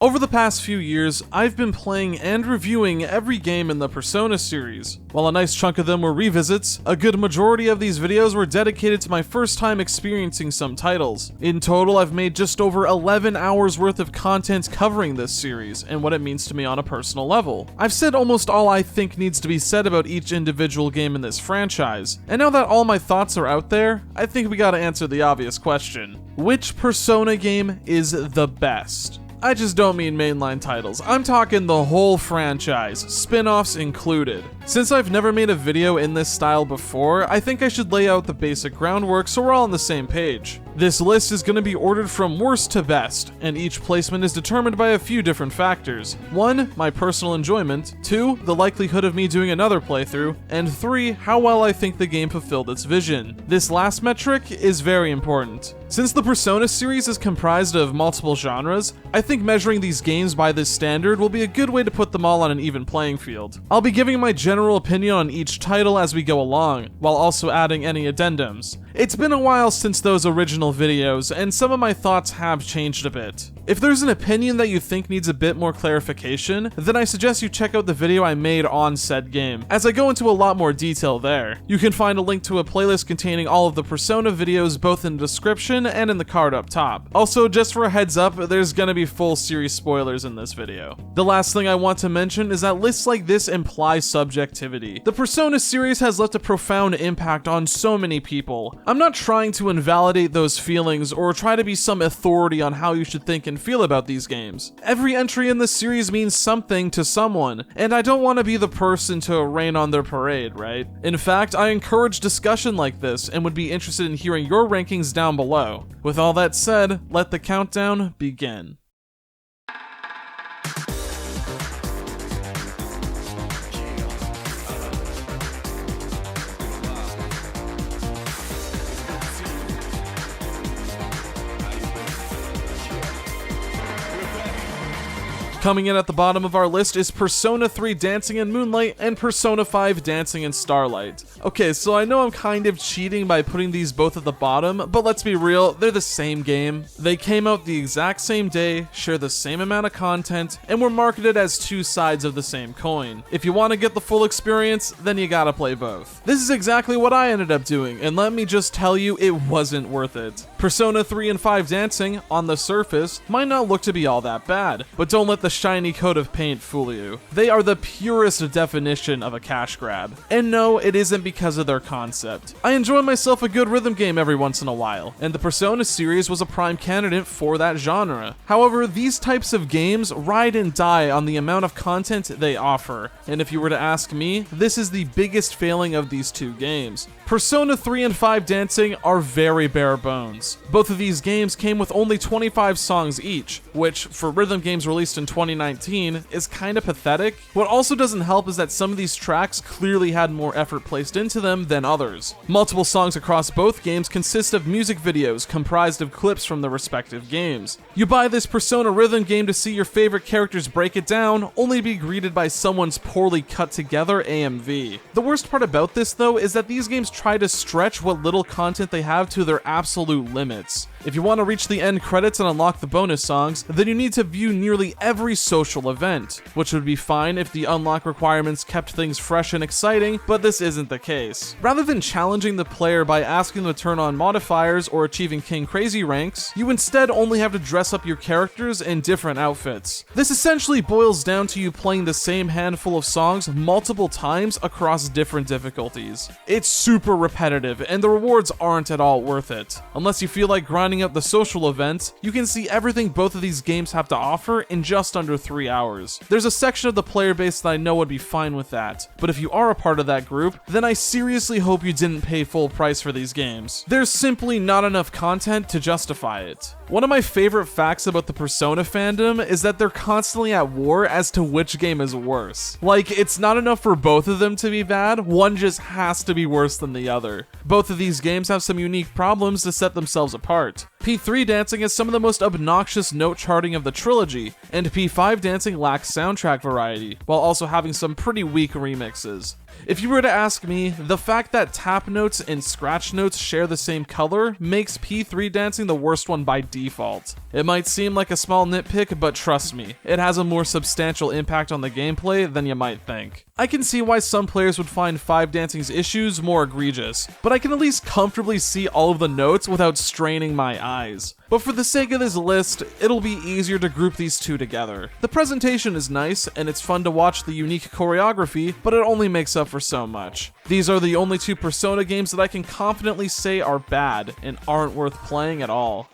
Over the past few years, I've been playing and reviewing every game in the Persona series. While a nice chunk of them were revisits, a good majority of these videos were dedicated to my first time experiencing some titles. In total, I've made just over 11 hours worth of content covering this series, and what it means to me on a personal level. I've said almost all I think needs to be said about each individual game in this franchise, and now that all my thoughts are out there, I think we gotta answer the obvious question. Which Persona game is the best? I just don't mean mainline titles, I'm talking the whole franchise, spin-offs included. Since I've never made a video in this style before, I think I should lay out the basic groundwork so we're all on the same page. This list is going to be ordered from worst to best, and each placement is determined by a few different factors. 1. My personal enjoyment, 2. The likelihood of me doing another playthrough, and 3. How well I think the game fulfilled its vision. This last metric is very important. Since the Persona series is comprised of multiple genres, I think measuring these games by this standard will be a good way to put them all on an even playing field. I'll be giving my general opinion on each title as we go along, while also adding any addendums. It's been a while since those original videos, and some of my thoughts have changed a bit. If there's an opinion that you think needs a bit more clarification, then I suggest you check out the video I made on said game, as I go into a lot more detail there. You can find a link to a playlist containing all of the Persona videos both in the description and in the card up top. Also, just for a heads up, there's gonna be full series spoilers in this video. The last thing I want to mention is that lists like this imply subjectivity. The Persona series has left a profound impact on so many people. I'm not trying to invalidate those feelings or try to be some authority on how you should think and feel about these games. Every entry in this series means something to someone, and I don't want to be the person to rain on their parade, right? In fact, I encourage discussion like this and would be interested in hearing your rankings down below. With all that said, let the countdown begin. Coming in at the bottom of our list is Persona 3 Dancing in Moonlight and Persona 5 Dancing in Starlight. Okay, so I know I'm kind of cheating by putting these both at the bottom, but let's be real, they're the same game. They came out the exact same day, share the same amount of content, and were marketed as two sides of the same coin. If you want to get the full experience, then you gotta play both. This is exactly what I ended up doing, and let me just tell you, it wasn't worth it. Persona 3 and 5 Dancing, on the surface, might not look to be all that bad, but don't let the shiny coat of paint fool you. They are the purest definition of a cash grab. And no, it isn't because of their concept. I enjoy myself a good rhythm game every once in a while, and the Persona series was a prime candidate for that genre. However, these types of games ride and die on the amount of content they offer, and if you were to ask me, this is the biggest failing of these two games. Persona 3 and 5 Dancing are very bare bones. Both of these games came with only 25 songs each, which, for rhythm games released in 2019, is kinda pathetic. What also doesn't help is that some of these tracks clearly had more effort placed into them than others. Multiple songs across both games consist of music videos comprised of clips from the respective games. You buy this Persona rhythm game to see your favorite characters break it down, only to be greeted by someone's poorly cut together AMV. The worst part about this though is that these games try to stretch what little content they have to their absolute limits. If you want to reach the end credits and unlock the bonus songs, then you need to view nearly every social event, which would be fine if the unlock requirements kept things fresh and exciting, but this isn't the case. Rather than challenging the player by asking them to turn on modifiers or achieving King Crazy ranks, you instead only have to dress up your characters in different outfits. This essentially boils down to you playing the same handful of songs multiple times across different difficulties. It's super repetitive, and the rewards aren't at all worth it. Unless you feel like grinding up the social events, you can see everything both of these games have to offer in just under 3 hours. There's a section of the player base that I know would be fine with that, but if you are a part of that group, then I seriously hope you didn't pay full price for these games. There's simply not enough content to justify it. One of my favorite facts about the Persona fandom is that they're constantly at war as to which game is worse. Like, it's not enough for both of them to be bad, one just has to be worse than the other. Both of these games have some unique problems to set themselves apart. P3 dancing has some of the most obnoxious note charting of the trilogy, and P5 dancing lacks soundtrack variety, while also having some pretty weak remixes. If you were to ask me, the fact that tap notes and scratch notes share the same color makes P3 dancing the worst one by default. It might seem like a small nitpick, but trust me, it has a more substantial impact on the gameplay than you might think. I can see why some players would find 5 dancing's issues more egregious, but I can at least comfortably see all of the notes without straining my eyes. But for the sake of this list, it'll be easier to group these two together. The presentation is nice, and it's fun to watch the unique choreography, but it only makes up for so much. These are the only 2 Persona games that I can confidently say are bad and aren't worth playing at all.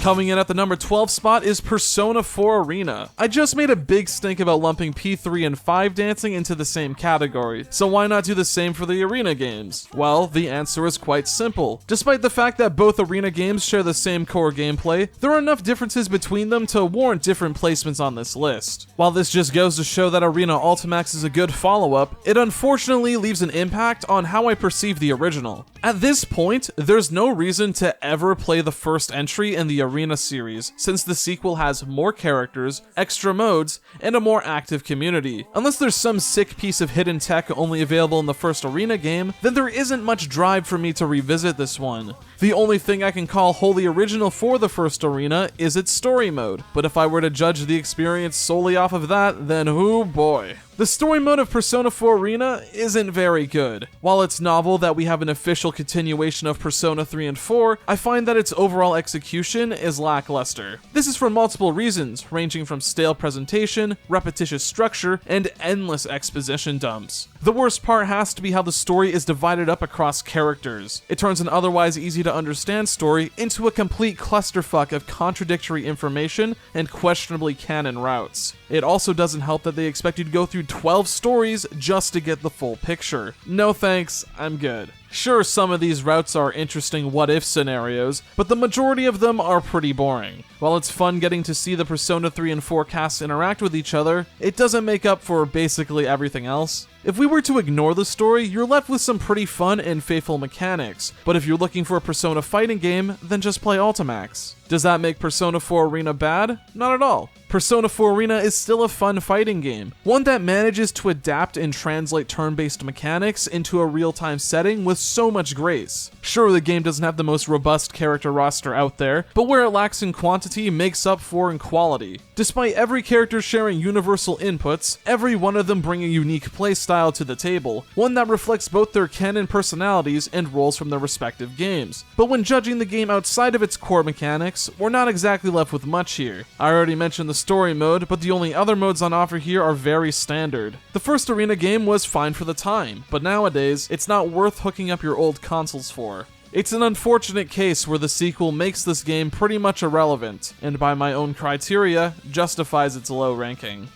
Coming in at the number 12 spot is Persona 4 Arena. I just made a big stink about lumping P3 and 5 dancing into the same category, so why not do the same for the Arena games? Well, the answer is quite simple. Despite the fact that both Arena games share the same core gameplay, there are enough differences between them to warrant different placements on this list. While this just goes to show that Arena Ultimax is a good follow-up, it unfortunately leaves an impact on how I perceive the original. At this point, there's no reason to ever play the first entry in the Arena series, since the sequel has more characters, extra modes, and a more active community. Unless there's some sick piece of hidden tech only available in the first Arena game, then there isn't much drive for me to revisit this one. The only thing I can call wholly original for the first Arena is its story mode, but if I were to judge the experience solely off of that, then oh boy. The story mode of Persona 4 Arena isn't very good. While it's novel that we have an official continuation of Persona 3 and 4, I find that its overall execution is lackluster. This is for multiple reasons, ranging from stale presentation, repetitious structure, and endless exposition dumps. The worst part has to be how the story is divided up across characters. It turns an otherwise easy to understand story into a complete clusterfuck of contradictory information and questionably canon routes. It also doesn't help that they expect you to go through 12 stories just to get the full picture. No thanks, I'm good. Sure, some of these routes are interesting what-if scenarios, but the majority of them are pretty boring. While it's fun getting to see the Persona 3 and 4 casts interact with each other, it doesn't make up for basically everything else. If we were to ignore the story, you're left with some pretty fun and faithful mechanics, but if you're looking for a Persona fighting game, then just play Ultimax. Does that make Persona 4 Arena bad? Not at all. Persona 4 Arena is still a fun fighting game, one that manages to adapt and translate turn-based mechanics into a real-time setting with so much grace. Sure, the game doesn't have the most robust character roster out there, but where it lacks in quantity makes up for in quality. Despite every character sharing universal inputs, every one of them bring a unique playstyle to the table, one that reflects both their canon personalities and roles from their respective games. But when judging the game outside of its core mechanics, we're not exactly left with much here. I already mentioned the story mode, but the only other modes on offer here are very standard. The first Arena game was fine for the time, but nowadays, it's not worth hooking up your old consoles for. It's an unfortunate case where the sequel makes this game pretty much irrelevant, and by my own criteria, justifies its low ranking.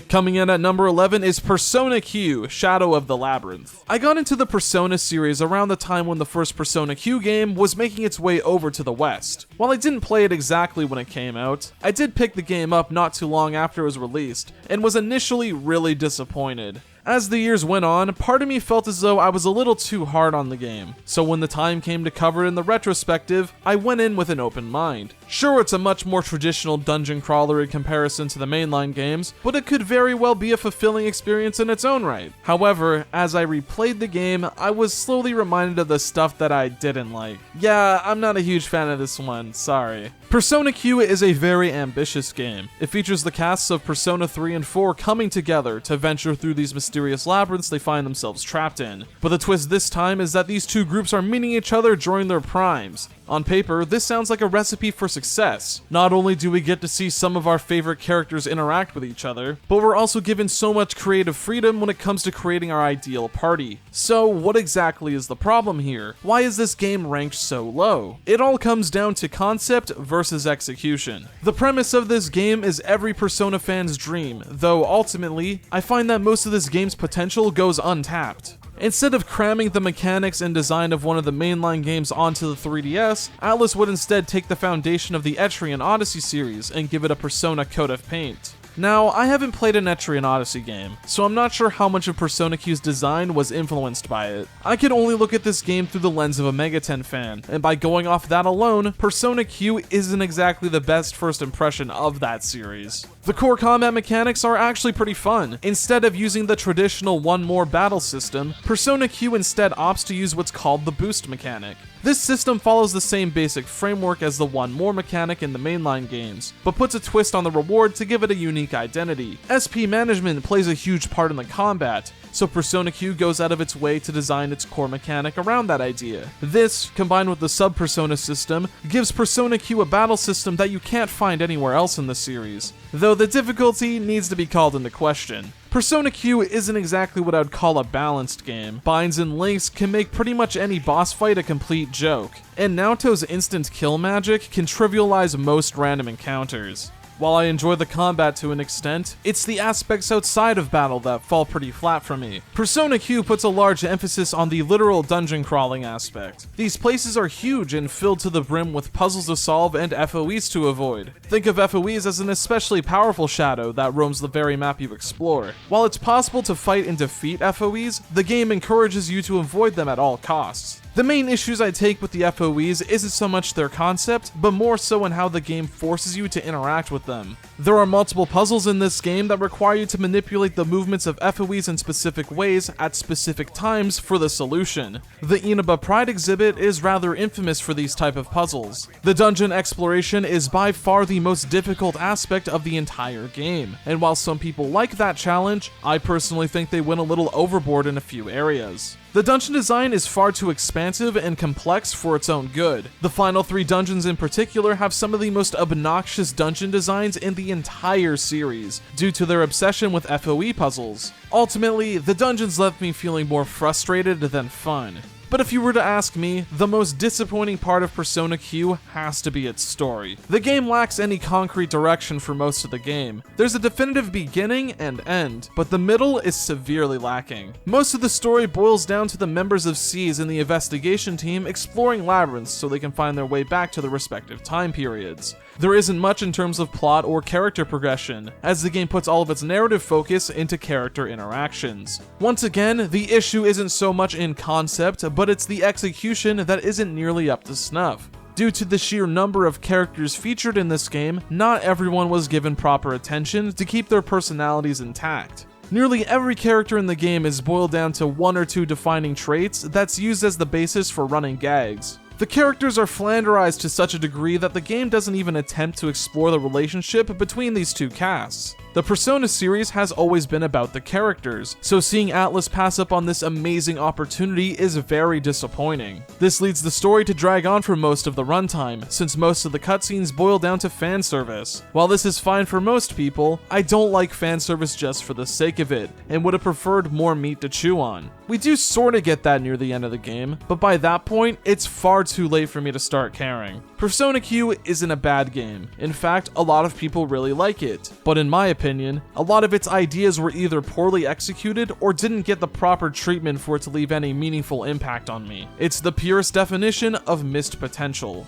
Coming in at number 11 is Persona Q, Shadow of the Labyrinth. I got into the Persona series around the time when the first Persona Q game was making its way over to the West. While I didn't play it exactly when it came out, I did pick the game up not too long after it was released, and was initially really disappointed. As the years went on, part of me felt as though I was a little too hard on the game, so when the time came to cover it in the retrospective, I went in with an open mind. Sure, it's a much more traditional dungeon crawler in comparison to the mainline games, but it could very well be a fulfilling experience in its own right. However, as I replayed the game, I was slowly reminded of the stuff that I didn't like. Yeah, I'm not a huge fan of this one, sorry. Persona Q is a very ambitious game. It features the casts of Persona 3 and 4 coming together to venture through these mysterious labyrinths they find themselves trapped in. But the twist this time is that these two groups are meeting each other during their primes. On paper, this sounds like a recipe for success. Not only do we get to see some of our favorite characters interact with each other, but we're also given so much creative freedom when it comes to creating our ideal party. So what exactly is the problem here? Why is this game ranked so low? It all comes down to concept versus execution. The premise of this game is every Persona fan's dream, though ultimately, I find that most of this game's potential goes untapped. Instead of cramming the mechanics and design of one of the mainline games onto the 3DS, Atlus would instead take the foundation of the Etrian Odyssey series and give it a Persona coat of paint. Now, I haven't played an Etrian Odyssey game, so I'm not sure how much of Persona Q's design was influenced by it. I can only look at this game through the lens of a Megaten fan, and by going off that alone, Persona Q isn't exactly the best first impression of that series. The core combat mechanics are actually pretty fun. Instead of using the traditional one more battle system, Persona Q instead opts to use what's called the boost mechanic. This system follows the same basic framework as the one more mechanic in the mainline games, but puts a twist on the reward to give it a unique identity. SP management plays a huge part in the combat, so Persona Q goes out of its way to design its core mechanic around that idea. This, combined with the sub-Persona system, gives Persona Q a battle system that you can't find anywhere else in the series, though the difficulty needs to be called into question. Persona Q isn't exactly what I'd call a balanced game. Binds and links can make pretty much any boss fight a complete joke, and Naoto's instant kill magic can trivialize most random encounters. While I enjoy the combat to an extent, it's the aspects outside of battle that fall pretty flat for me. Persona Q puts a large emphasis on the literal dungeon crawling aspect. These places are huge and filled to the brim with puzzles to solve and FOEs to avoid. Think of FOEs as an especially powerful shadow that roams the very map you explore. While it's possible to fight and defeat FOEs, the game encourages you to avoid them at all costs. The main issues I take with the FOEs isn't so much their concept, but more so in how the game forces you to interact with them. There are multiple puzzles in this game that require you to manipulate the movements of FOEs in specific ways at specific times for the solution. The Inaba Pride exhibit is rather infamous for these type of puzzles. The dungeon exploration is by far the most difficult aspect of the entire game, and while some people like that challenge, I personally think they went a little overboard in a few areas. The dungeon design is far too expansive and complex for its own good. The final 3 dungeons in particular have some of the most obnoxious dungeon designs in the entire series, due to their obsession with FOE puzzles. Ultimately, the dungeons left me feeling more frustrated than fun. But if you were to ask me, the most disappointing part of Persona Q has to be its story. The game lacks any concrete direction for most of the game. There's a definitive beginning and end, but the middle is severely lacking. Most of the story boils down to the members of SEAS and the investigation team exploring labyrinths so they can find their way back to their respective time periods. There isn't much in terms of plot or character progression, as the game puts all of its narrative focus into character interactions. Once again, the issue isn't so much in concept, but it's the execution that isn't nearly up to snuff. Due to the sheer number of characters featured in this game, not everyone was given proper attention to keep their personalities intact. Nearly every character in the game is boiled down to 1 or 2 defining traits that's used as the basis for running gags. The characters are flanderized to such a degree that the game doesn't even attempt to explore the relationship between these 2 casts. The Persona series has always been about the characters, so seeing Atlus pass up on this amazing opportunity is very disappointing. This leads the story to drag on for most of the runtime, since most of the cutscenes boil down to fan service. While this is fine for most people, I don't like fan service just for the sake of it, and would have preferred more meat to chew on. We do sorta get that near the end of the game, but by that point, it's far too late for me to start caring. Persona Q isn't a bad game. In fact, a lot of people really like it, but in my opinion, a lot of its ideas were either poorly executed or didn't get the proper treatment for it to leave any meaningful impact on me. It's the purest definition of missed potential.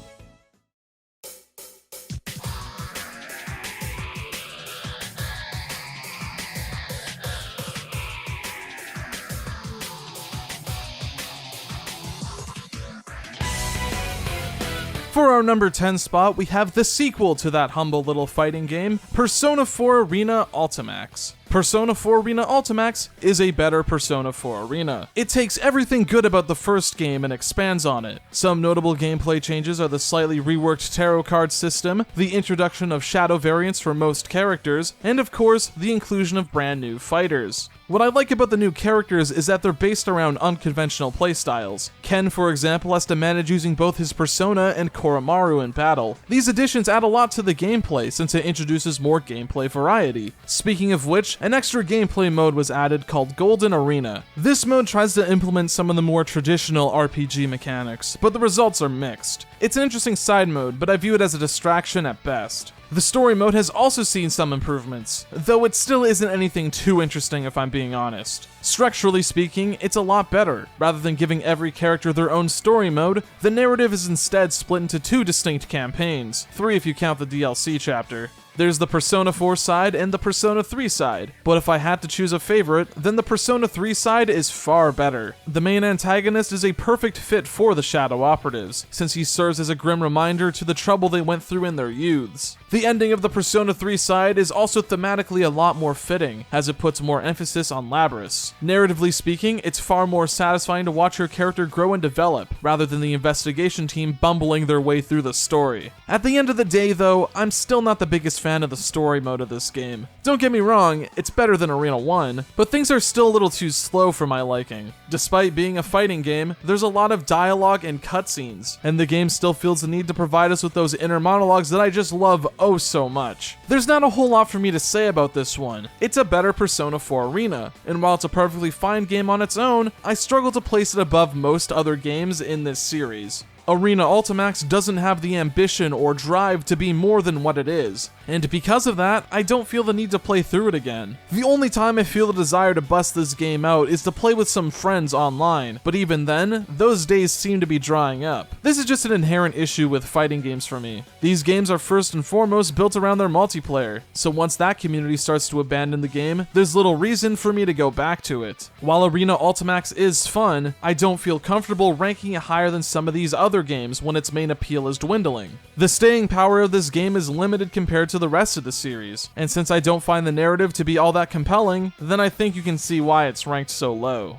For our number 10 spot, we have the sequel to that humble little fighting game, Persona 4 Arena Ultimax. Persona 4 Arena Ultimax is a better Persona 4 Arena. It takes everything good about the first game and expands on it. Some notable gameplay changes are the slightly reworked tarot card system, the introduction of shadow variants for most characters, and of course, the inclusion of brand new fighters. What I like about the new characters is that they're based around unconventional playstyles. Ken, for example, has to manage using both his persona and Koromaru in battle. These additions add a lot to the gameplay since it introduces more gameplay variety. Speaking of which, an extra gameplay mode was added called Golden Arena. This mode tries to implement some of the more traditional RPG mechanics, but the results are mixed. It's an interesting side mode, but I view it as a distraction at best. The story mode has also seen some improvements, though it still isn't anything too interesting if I'm being honest. Structurally speaking, it's a lot better. Rather than giving every character their own story mode, the narrative is instead split into 2 distinct campaigns, 3 if you count the DLC chapter. There's the Persona 4 side and the Persona 3 side, but if I had to choose a favorite, then the Persona 3 side is far better. The main antagonist is a perfect fit for the Shadow Operatives, since he serves as a grim reminder to the trouble they went through in their youths. The ending of the Persona 3 side is also thematically a lot more fitting, as it puts more emphasis on Labrys. Narratively speaking, it's far more satisfying to watch your character grow and develop, rather than the investigation team bumbling their way through the story. At the end of the day though, I'm still not the biggest fan of the story mode of this game. Don't get me wrong, it's better than Arena 1, but things are still a little too slow for my liking. Despite being a fighting game, there's a lot of dialogue and cutscenes, and the game still feels the need to provide us with those inner monologues that I just love oh so much. There's not a whole lot for me to say about this one. It's a better Persona 4 Arena, and while it's a perfectly fine game on its own, I struggle to place it above most other games in this series. Arena Ultimax doesn't have the ambition or drive to be more than what it is, and because of that, I don't feel the need to play through it again. The only time I feel the desire to bust this game out is to play with some friends online, but even then, those days seem to be drying up. This is just an inherent issue with fighting games for me. These games are first and foremost built around their multiplayer, so once that community starts to abandon the game, there's little reason for me to go back to it. While Arena Ultimax is fun, I don't feel comfortable ranking it higher than some of these other games when its main appeal is dwindling. The staying power of this game is limited compared to the rest of the series, and since I don't find the narrative to be all that compelling, then I think you can see why it's ranked so low.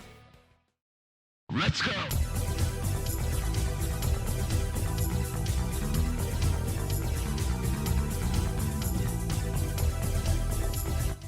Let's go!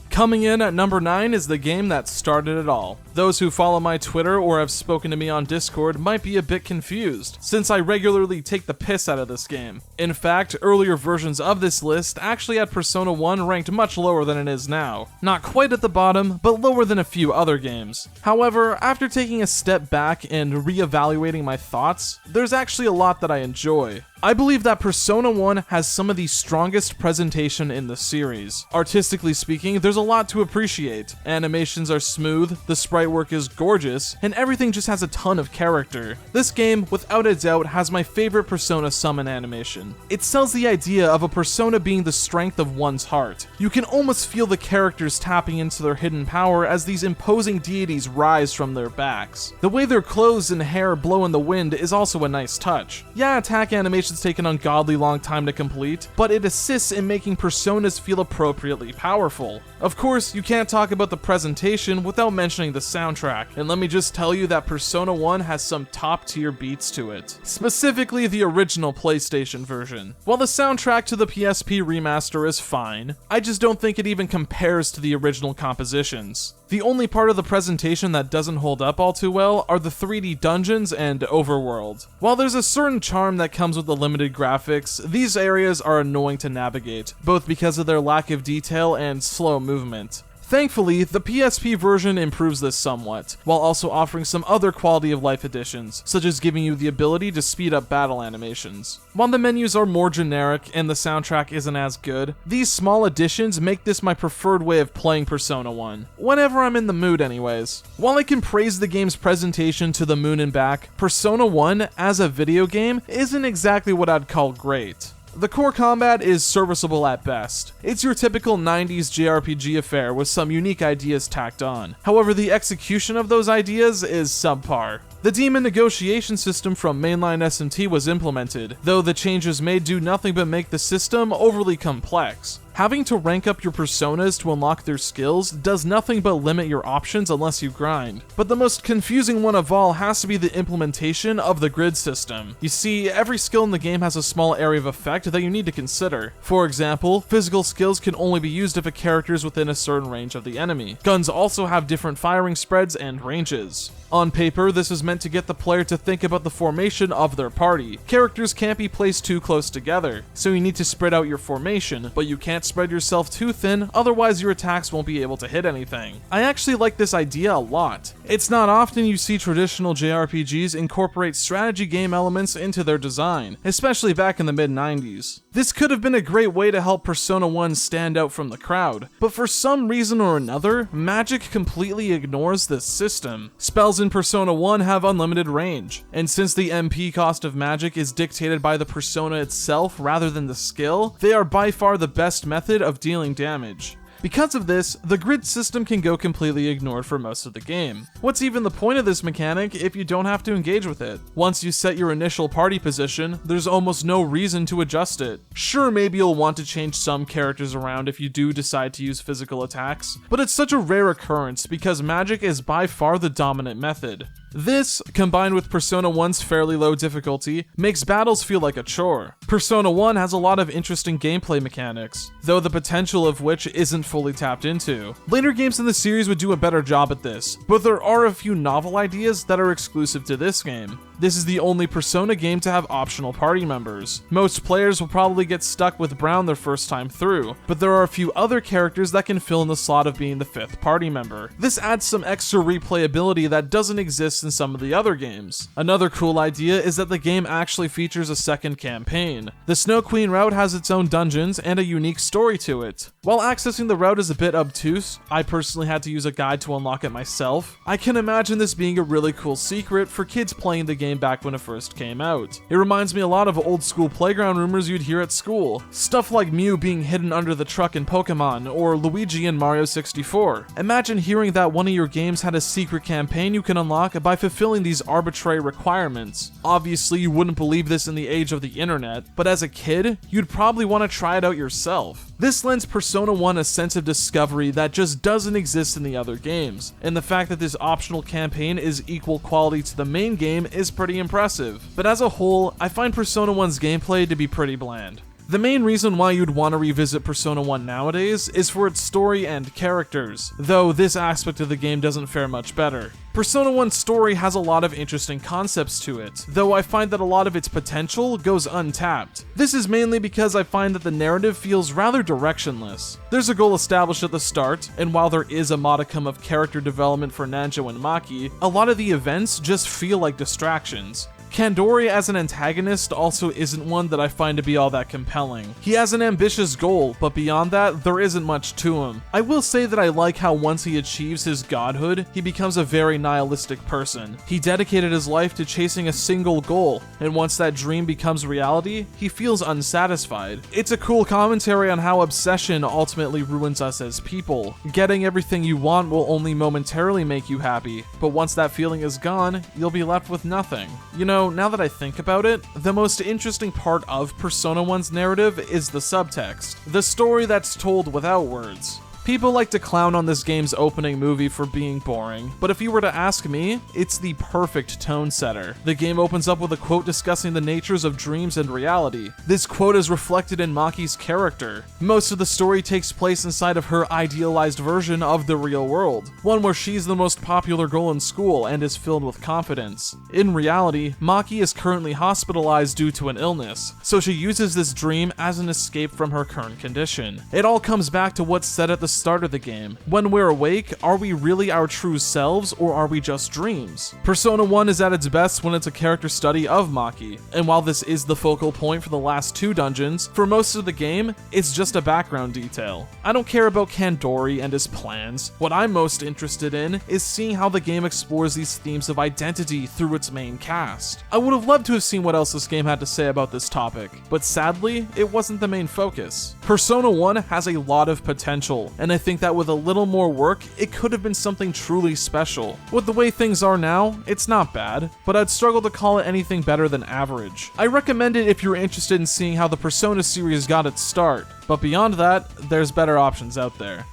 Coming in at number 9 is the game that started it all. Those who follow my Twitter or have spoken to me on Discord might be a bit confused, since I regularly take the piss out of this game. In fact, earlier versions of this list actually had Persona 1 ranked much lower than it is now. Not quite at the bottom, but lower than a few other games. However, after taking a step back and re-evaluating my thoughts, there's actually a lot that I enjoy. I believe that Persona 1 has some of the strongest presentation in the series. Artistically speaking, there's a lot to appreciate. Animations are smooth, the sprite work is gorgeous, and everything just has a ton of character. This game, without a doubt, has my favorite Persona summon animation. It sells the idea of a persona being the strength of one's heart. You can almost feel the characters tapping into their hidden power as these imposing deities rise from their backs. The way their clothes and hair blow in the wind is also a nice touch. Yeah, attack animations take an ungodly long time to complete, but it assists in making personas feel appropriately powerful. Of course, you can't talk about the presentation without mentioning the soundtrack, and let me just tell you that Persona 1 has some top tier beats to it, specifically the original PlayStation version. While the soundtrack to the PSP remaster is fine, I just don't think it even compares to the original compositions. The only part of the presentation that doesn't hold up all too well are the 3D dungeons and overworld. While there's a certain charm that comes with the limited graphics, these areas are annoying to navigate, both because of their lack of detail and slow movement. Thankfully, the PSP version improves this somewhat, while also offering some other quality of life additions, such as giving you the ability to speed up battle animations. While the menus are more generic and the soundtrack isn't as good, these small additions make this my preferred way of playing Persona 1, whenever I'm in the mood anyways. While I can praise the game's presentation to the moon and back, Persona 1, as a video game, isn't exactly what I'd call great. The core combat is serviceable at best. It's your typical 90s JRPG affair with some unique ideas tacked on. However, the execution of those ideas is subpar. The demon negotiation system from mainline SMT was implemented, though the changes made do nothing but make the system overly complex. Having to rank up your personas to unlock their skills does nothing but limit your options unless you grind. But the most confusing one of all has to be the implementation of the grid system. You see, every skill in the game has a small area of effect that you need to consider. For example, physical skills can only be used if a character is within a certain range of the enemy. Guns also have different firing spreads and ranges. On paper, this is meant to get the player to think about the formation of their party. Characters can't be placed too close together, so you need to spread out your formation, but you can't spread yourself too thin, otherwise your attacks won't be able to hit anything. I actually like this idea a lot. It's not often you see traditional JRPGs incorporate strategy game elements into their design, especially back in the mid-90s. This could have been a great way to help Persona 1 stand out from the crowd, but for some reason or another, Magic completely ignores this system. Spells in Persona 1 have unlimited range, and since the MP cost of Magic is dictated by the persona itself rather than the skill, they are by far the best method of dealing damage. Because of this, the grid system can go completely ignored for most of the game. What's even the point of this mechanic if you don't have to engage with it? Once you set your initial party position, there's almost no reason to adjust it. Sure, maybe you'll want to change some characters around if you do decide to use physical attacks, but it's such a rare occurrence because Magic is by far the dominant method. This, combined with Persona 1's fairly low difficulty, makes battles feel like a chore. Persona 1 has a lot of interesting gameplay mechanics, though the potential of which isn't fully tapped into. Later games in the series would do a better job at this, but there are a few novel ideas that are exclusive to this game. This is the only Persona game to have optional party members. Most players will probably get stuck with Brown their first time through, but there are a few other characters that can fill in the slot of being the 5th party member. This adds some extra replayability that doesn't exist in some of the other games. Another cool idea is that the game actually features a second campaign. The Snow Queen route has its own dungeons and a unique story to it. While accessing the route is a bit obtuse, I personally had to use a guide to unlock it myself. I can imagine this being a really cool secret for kids playing the game back when it first came out. It reminds me a lot of old school playground rumors you'd hear at school. Stuff like Mew being hidden under the truck in Pokemon, or Luigi in Mario 64. Imagine hearing that one of your games had a secret campaign you can unlock by fulfilling these arbitrary requirements. Obviously, you wouldn't believe this in the age of the internet, but as a kid, you'd probably want to try it out yourself. This lends Persona 1 a sense of discovery that just doesn't exist in the other games, and the fact that this optional campaign is equal quality to the main game is pretty impressive. But as a whole, I find Persona 1's gameplay to be pretty bland. The main reason why you'd want to revisit Persona 1 nowadays is for its story and characters, though this aspect of the game doesn't fare much better. Persona 1's story has a lot of interesting concepts to it, though I find that a lot of its potential goes untapped. This is mainly because I find that the narrative feels rather directionless. There's a goal established at the start, and while there is a modicum of character development for Nanjo and Maki, a lot of the events just feel like distractions. Kandori as an antagonist also isn't one that I find to be all that compelling. He has an ambitious goal, but beyond that, there isn't much to him. I will say that I like how once he achieves his godhood, he becomes a very nihilistic person. He dedicated his life to chasing a single goal, and once that dream becomes reality, he feels unsatisfied. It's a cool commentary on how obsession ultimately ruins us as people. Getting everything you want will only momentarily make you happy, but once that feeling is gone, you'll be left with nothing. You know, now that I think about it, the most interesting part of Persona 1's narrative is the subtext, the story that's told without words. People like to clown on this game's opening movie for being boring, but if you were to ask me, it's the perfect tone setter. The game opens up with a quote discussing the natures of dreams and reality. This quote is reflected in Maki's character. Most of the story takes place inside of her idealized version of the real world, one where she's the most popular girl in school and is filled with confidence. In reality, Maki is currently hospitalized due to an illness, so she uses this dream as an escape from her current condition. It all comes back to what's said at the start of the game. When we're awake, are we really our true selves, or are we just dreams? Persona 1 is at its best when it's a character study of Maki, and while this is the focal point for the last 2 dungeons, for most of the game, it's just a background detail. I don't care about Kandori and his plans. What I'm most interested in is seeing how the game explores these themes of identity through its main cast. I would have loved to have seen what else this game had to say about this topic, but sadly, it wasn't the main focus. Persona 1 has a lot of potential, and I think that with a little more work, it could have been something truly special. With the way things are now, it's not bad, but I'd struggle to call it anything better than average. I recommend it if you're interested in seeing how the Persona series got its start, but beyond that, there's better options out there.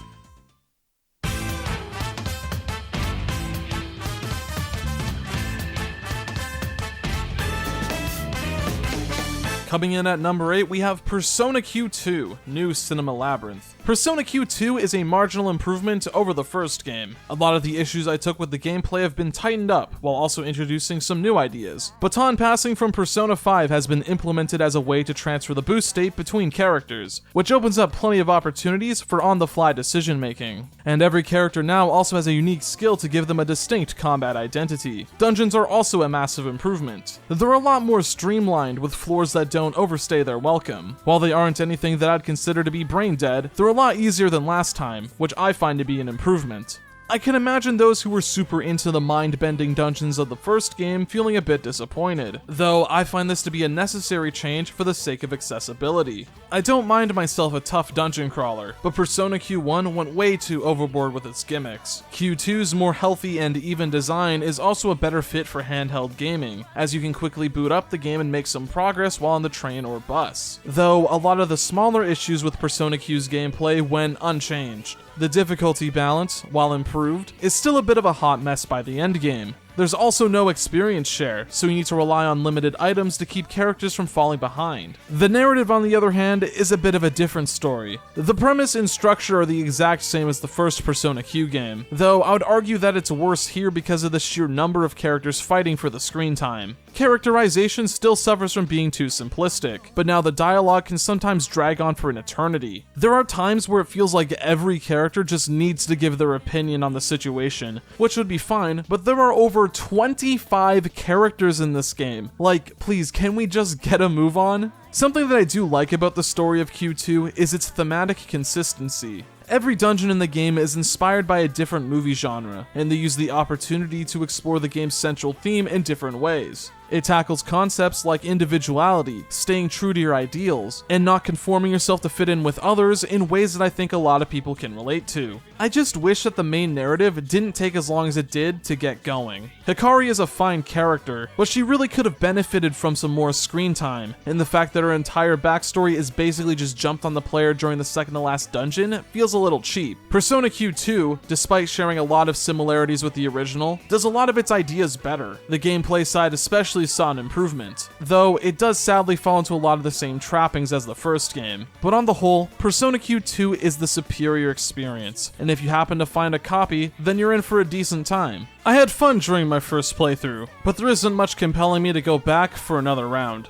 Coming in at number 8, we have Persona Q2, New Cinema Labyrinth. Persona Q2 is a marginal improvement over the first game. A lot of the issues I took with the gameplay have been tightened up, while also introducing some new ideas. Baton passing from Persona 5 has been implemented as a way to transfer the boost state between characters, which opens up plenty of opportunities for on-the-fly decision making. And every character now also has a unique skill to give them a distinct combat identity. Dungeons are also a massive improvement. They're a lot more streamlined, with floors that don't overstay their welcome. While they aren't anything that I'd consider to be brain dead, they're a lot easier than last time, which I find to be an improvement. I can imagine those who were super into the mind-bending dungeons of the first game feeling a bit disappointed, though I find this to be a necessary change for the sake of accessibility. I don't mind myself a tough dungeon crawler, but Persona Q1 went way too overboard with its gimmicks. Q2's more healthy and even design is also a better fit for handheld gaming, as you can quickly boot up the game and make some progress while on the train or bus. Though a lot of the smaller issues with Persona Q's gameplay went unchanged. The difficulty balance, while improved, is still a bit of a hot mess by the endgame. There's also no experience share, so you need to rely on limited items to keep characters from falling behind. The narrative, on the other hand, is a bit of a different story. The premise and structure are the exact same as the first Persona Q game, though I would argue that it's worse here because of the sheer number of characters fighting for the screen time. Characterization still suffers from being too simplistic, but now the dialogue can sometimes drag on for an eternity. There are times where it feels like every character just needs to give their opinion on the situation, which would be fine, but there are over 25 characters in this game. Like, please, can we just get a move on? Something that I do like about the story of Q2 is its thematic consistency. Every dungeon in the game is inspired by a different movie genre, and they use the opportunity to explore the game's central theme in different ways. It tackles concepts like individuality, staying true to your ideals, and not conforming yourself to fit in with others in ways that I think a lot of people can relate to. I just wish that the main narrative didn't take as long as it did to get going. Hikari is a fine character, but she really could have benefited from some more screen time, and the fact that her entire backstory is basically just jumped on the player during the second to last dungeon feels a little cheap. Persona Q2, despite sharing a lot of similarities with the original, does a lot of its ideas better. The gameplay side especially saw an improvement, though it does sadly fall into a lot of the same trappings as the first game. But on the whole, Persona Q2 is the superior experience, and if you happen to find a copy, then you're in for a decent time. I had fun during my first playthrough, but there isn't much compelling me to go back for another round.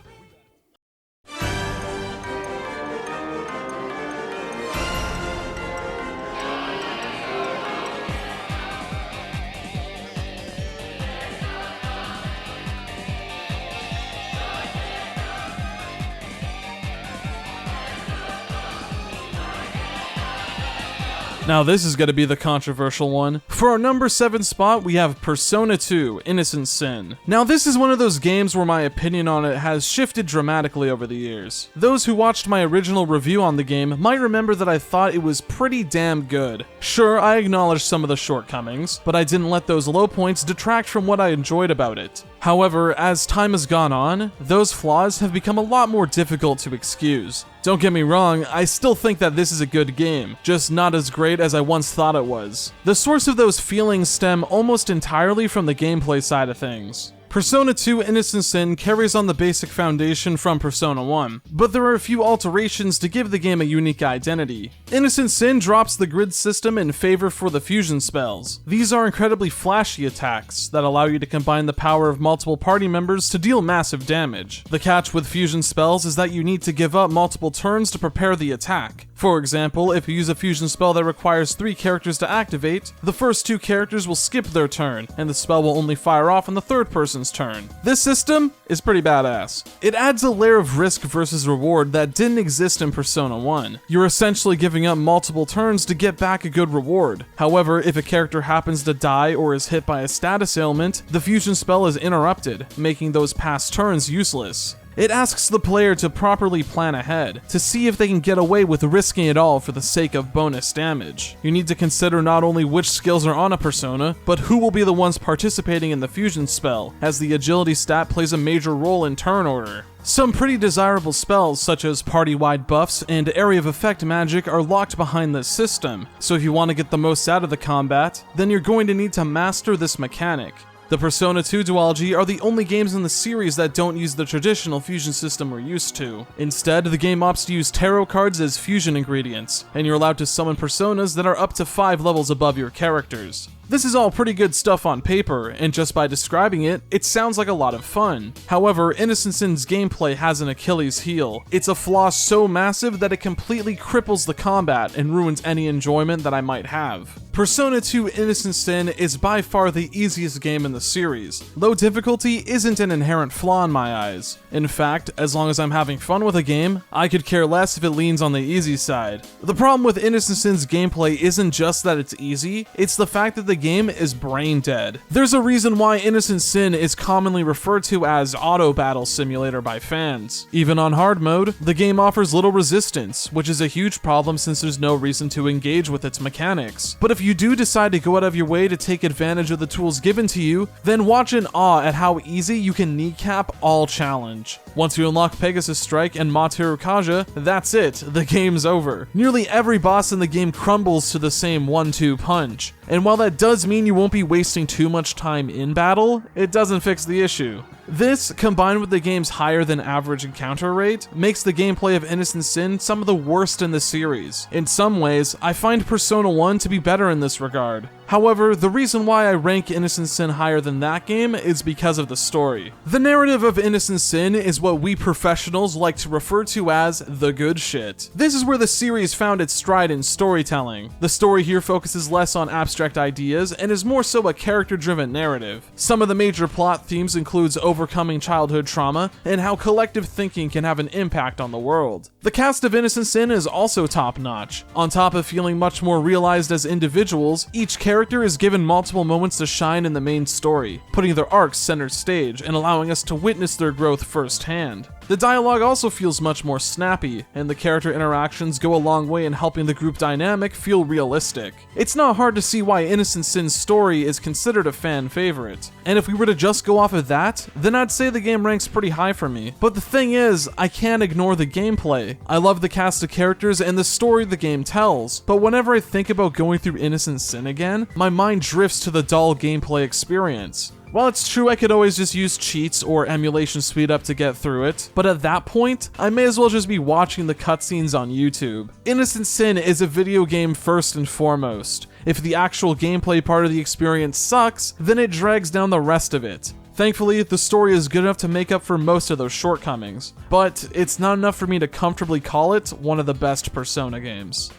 Now this is going to be the controversial one. For our number 7 spot, we have Persona 2, Innocent Sin. Now this is one of those games where my opinion on it has shifted dramatically over the years. Those who watched my original review on the game might remember that I thought it was pretty damn good. Sure, I acknowledged some of the shortcomings, but I didn't let those low points detract from what I enjoyed about it. However, as time has gone on, those flaws have become a lot more difficult to excuse. Don't get me wrong, I still think that this is a good game, just not as great as I once thought it was. The source of those feelings stem almost entirely from the gameplay side of things. Persona 2 Innocent Sin carries on the basic foundation from Persona 1, but there are a few alterations to give the game a unique identity. Innocent Sin drops the grid system in favor for the fusion spells. These are incredibly flashy attacks that allow you to combine the power of multiple party members to deal massive damage. The catch with fusion spells is that you need to give up multiple turns to prepare the attack. For example, if you use a fusion spell that requires 3 characters to activate, the first 2 characters will skip their turn, and the spell will only fire off on the third person's turn. This system is pretty badass. It adds a layer of risk versus reward that didn't exist in Persona 1. You're essentially giving up multiple turns to get back a good reward. However, if a character happens to die or is hit by a status ailment, the fusion spell is interrupted, making those past turns useless. It asks the player to properly plan ahead, to see if they can get away with risking it all for the sake of bonus damage. You need to consider not only which skills are on a persona, but who will be the ones participating in the fusion spell, as the agility stat plays a major role in turn order. Some pretty desirable spells such as party-wide buffs and area of effect magic are locked behind this system, so if you want to get the most out of the combat, then you're going to need to master this mechanic. The Persona 2 duology are the only games in the series that don't use the traditional fusion system we're used to. Instead, the game opts to use tarot cards as fusion ingredients, and you're allowed to summon personas that are up to 5 levels above your characters. This is all pretty good stuff on paper, and just by describing it, it sounds like a lot of fun. However, Innocent Sin's gameplay has an Achilles heel. It's a flaw so massive that it completely cripples the combat and ruins any enjoyment that I might have. Persona 2 Innocent Sin is by far the easiest game in the series. Low difficulty isn't an inherent flaw in my eyes. In fact, as long as I'm having fun with a game, I could care less if it leans on the easy side. The problem with Innocent Sin's gameplay isn't just that it's easy, it's the fact that the game is brain dead. There's a reason why Innocent Sin is commonly referred to as Auto Battle Simulator by fans. Even on hard mode, the game offers little resistance, which is a huge problem since there's no reason to engage with its mechanics. But if you do decide to go out of your way to take advantage of the tools given to you, then watch in awe at how easy you can kneecap all challenge. Once you unlock Pegasus Strike and Materu Kaja, that's it, the game's over. Nearly every boss in the game crumbles to the same 1-2 punch. And while that does mean you won't be wasting too much time in battle, it doesn't fix the issue. This, combined with the game's higher than average encounter rate, makes the gameplay of Innocent Sin some of the worst in the series. In some ways, I find Persona 1 to be better in this regard. However, the reason why I rank Innocent Sin higher than that game is because of the story. The narrative of Innocent Sin is what we professionals like to refer to as the good shit. This is where the series found its stride in storytelling. The story here focuses less on abstract ideas and is more so a character-driven narrative. Some of the major plot themes includes overcoming childhood trauma and how collective thinking can have an impact on the world. The cast of Innocent Sin is also top-notch. On top of feeling much more realized as individuals, each character is given multiple moments to shine in the main story, putting their arcs center stage and allowing us to witness their growth firsthand. The dialogue also feels much more snappy, and the character interactions go a long way in helping the group dynamic feel realistic. It's not hard to see why Innocent Sin's story is considered a fan favorite, and if we were to just go off of that, then I'd say the game ranks pretty high for me. But the thing is, I can't ignore the gameplay. I love the cast of characters and the story the game tells, but whenever I think about going through Innocent Sin again, my mind drifts to the dull gameplay experience. While it's true I could always just use cheats or emulation speed up to get through it, but at that point, I may as well just be watching the cutscenes on YouTube. Innocent Sin is a video game first and foremost. If the actual gameplay part of the experience sucks, then it drags down the rest of it. Thankfully, the story is good enough to make up for most of those shortcomings, but it's not enough for me to comfortably call it one of the best Persona games.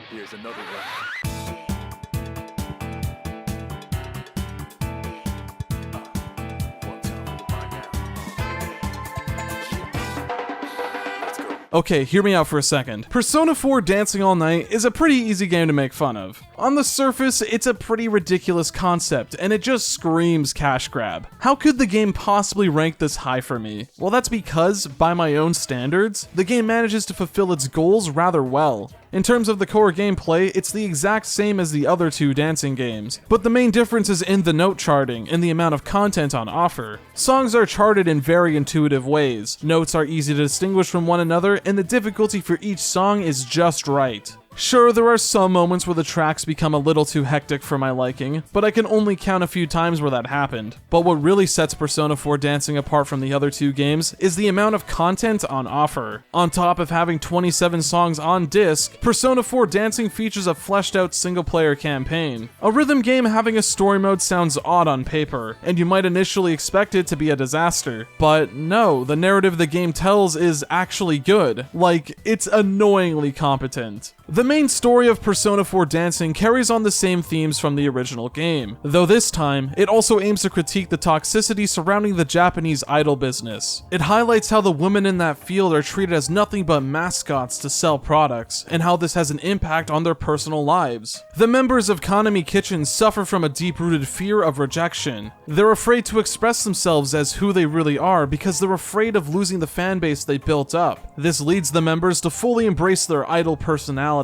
Here's another one. Okay, hear me out for a second. Persona 4 Dancing All Night is a pretty easy game to make fun of. On the surface, it's a pretty ridiculous concept, and it just screams cash grab. How could the game possibly rank this high for me? Well, that's because, by my own standards, the game manages to fulfill its goals rather well. In terms of the core gameplay, it's the exact same as the other two dancing games, but the main difference is in the note charting and the amount of content on offer. Songs are charted in very intuitive ways, notes are easy to distinguish from one another, and the difficulty for each song is just right. Sure, there are some moments where the tracks become a little too hectic for my liking, but I can only count a few times where that happened. But what really sets Persona 4 Dancing apart from the other two games is the amount of content on offer. On top of having 27 songs on disc, Persona 4 Dancing features a fleshed out single-player campaign. A rhythm game having a story mode sounds odd on paper, and you might initially expect it to be a disaster. But no, the narrative the game tells is actually good. Like, it's annoyingly competent. The main story of Persona 4 Dancing carries on the same themes from the original game, though this time, it also aims to critique the toxicity surrounding the Japanese idol business. It highlights how the women in that field are treated as nothing but mascots to sell products, and how this has an impact on their personal lives. The members of Kanami Kitchen suffer from a deep-rooted fear of rejection. They're afraid to express themselves as who they really are because they're afraid of losing the fanbase they built up. This leads the members to fully embrace their idol personalities,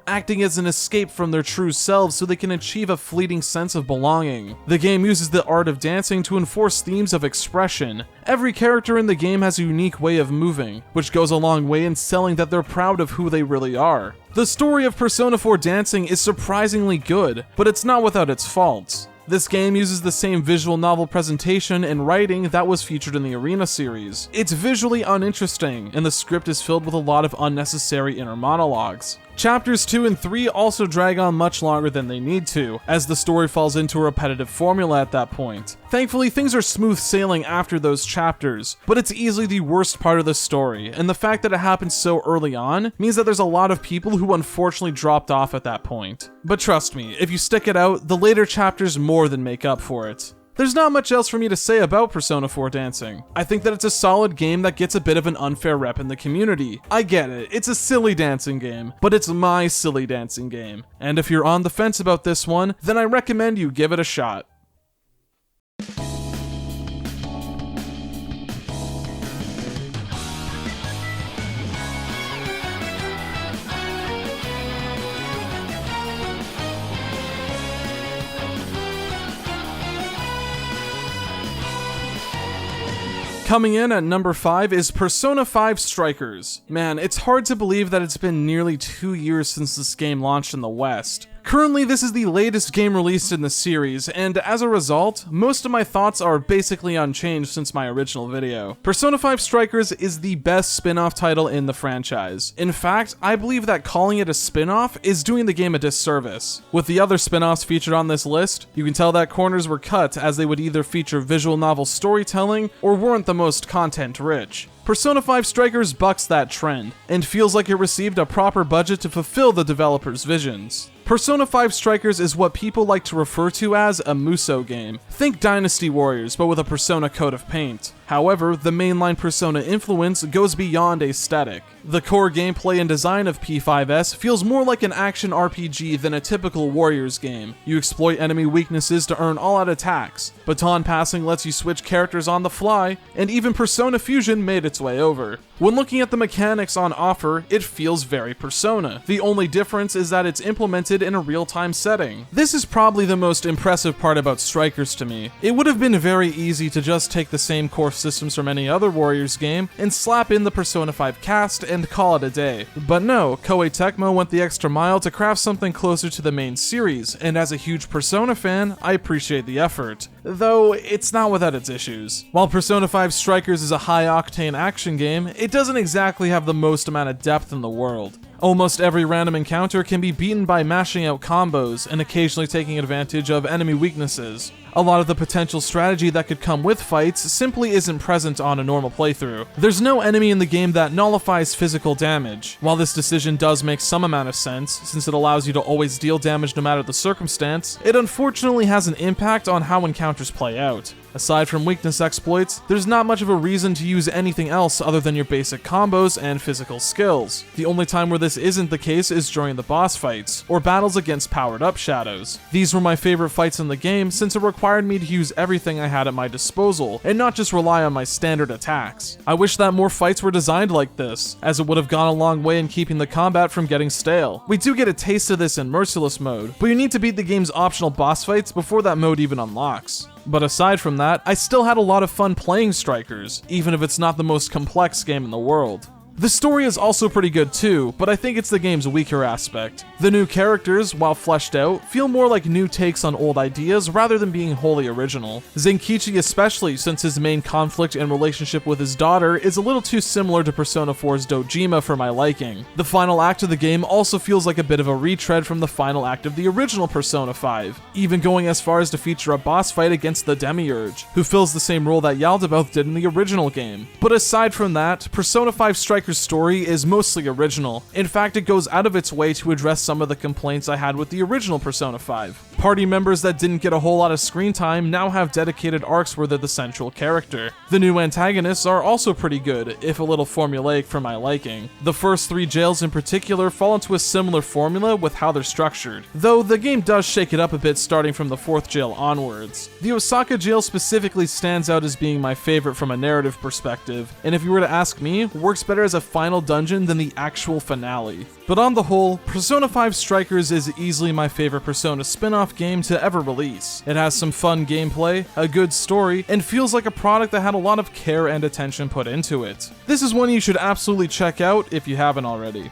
acting as an escape from their true selves so they can achieve a fleeting sense of belonging. The game uses the art of dancing to enforce themes of expression. Every character in the game has a unique way of moving, which goes a long way in selling that they're proud of who they really are. The story of Persona 4 Dancing is surprisingly good, but it's not without its faults. This game uses the same visual novel presentation and writing that was featured in the Arena series. It's visually uninteresting, and the script is filled with a lot of unnecessary inner monologues. Chapters 2 and 3 also drag on much longer than they need to, as the story falls into a repetitive formula at that point. Thankfully, things are smooth sailing after those chapters, but it's easily the worst part of the story, and the fact that it happens so early on means that there's a lot of people who unfortunately dropped off at that point. But trust me, if you stick it out, the later chapters more than make up for it. There's not much else for me to say about Persona 4 Dancing. I think that it's a solid game that gets a bit of an unfair rep in the community. I get it, it's a silly dancing game, but it's my silly dancing game. And if you're on the fence about this one, then I recommend you give it a shot. Coming in at number 5 is Persona 5 Strikers. Man, it's hard to believe that it's been nearly 2 years since this game launched in the West. Currently, this is the latest game released in the series, and as a result, most of my thoughts are basically unchanged since my original video. Persona 5 Strikers is the best spin-off title in the franchise. In fact, I believe that calling it a spin-off is doing the game a disservice. With the other spin-offs featured on this list, you can tell that corners were cut as they would either feature visual novel storytelling or weren't the most content-rich. Persona 5 Strikers bucks that trend, and feels like it received a proper budget to fulfill the developers' visions. Persona 5 Strikers is what people like to refer to as a Musou game. Think Dynasty Warriors, but with a Persona coat of paint. However, the mainline Persona influence goes beyond aesthetic. The core gameplay and design of P5S feels more like an action RPG than a typical Warriors game. You exploit enemy weaknesses to earn all-out attacks, baton passing lets you switch characters on the fly, and even Persona Fusion made its way over. When looking at the mechanics on offer, it feels very Persona. The only difference is that it's implemented in a real-time setting. This is probably the most impressive part about Strikers to me. It would have been very easy to just take the same core systems from any other Warriors game and slap in the Persona 5 cast and call it a day. But no, Koei Tecmo went the extra mile to craft something closer to the main series, and as a huge Persona fan, I appreciate the effort. Though, it's not without its issues. While Persona 5 Strikers is a high-octane action game, it doesn't exactly have the most amount of depth in the world. Almost every random encounter can be beaten by mashing out combos and occasionally taking advantage of enemy weaknesses. A lot of the potential strategy that could come with fights simply isn't present on a normal playthrough. There's no enemy in the game that nullifies physical damage. While this decision does make some amount of sense, since it allows you to always deal damage no matter the circumstance, it unfortunately has an impact on how encounters play out. Aside from weakness exploits, there's not much of a reason to use anything else other than your basic combos and physical skills. The only time where this isn't the case is during the boss fights, or battles against powered-up shadows. These were my favorite fights in the game since it required me to use everything I had at my disposal, and not just rely on my standard attacks. I wish that more fights were designed like this, as it would have gone a long way in keeping the combat from getting stale. We do get a taste of this in Merciless mode, but you need to beat the game's optional boss fights before that mode even unlocks. But aside from that, I still had a lot of fun playing Strikers, even if it's not the most complex game in the world. The story is also pretty good too, but I think it's the game's weaker aspect. The new characters, while fleshed out, feel more like new takes on old ideas rather than being wholly original. Zenkichi especially, since his main conflict and relationship with his daughter is a little too similar to Persona 4's Dojima for my liking. The final act of the game also feels like a bit of a retread from the final act of the original Persona 5, even going as far as to feature a boss fight against the Demiurge, who fills the same role that Yaldabaoth did in the original game. But aside from that, Persona 5 Strikers Striker's story is mostly original. In fact, it goes out of its way to address some of the complaints I had with the original Persona 5. Party members that didn't get a whole lot of screen time now have dedicated arcs where they're the central character. The new antagonists are also pretty good, if a little formulaic for my liking. The first 3 jails in particular fall into a similar formula with how they're structured, though the game does shake it up a bit starting from the 4th jail onwards. The Osaka jail specifically stands out as being my favorite from a narrative perspective, and if you were to ask me, works better as a final dungeon than the actual finale. But on the whole, Persona 5 Strikers is easily my favorite Persona spin-off game to ever release. It has some fun gameplay, a good story, and feels like a product that had a lot of care and attention put into it. This is one you should absolutely check out if you haven't already.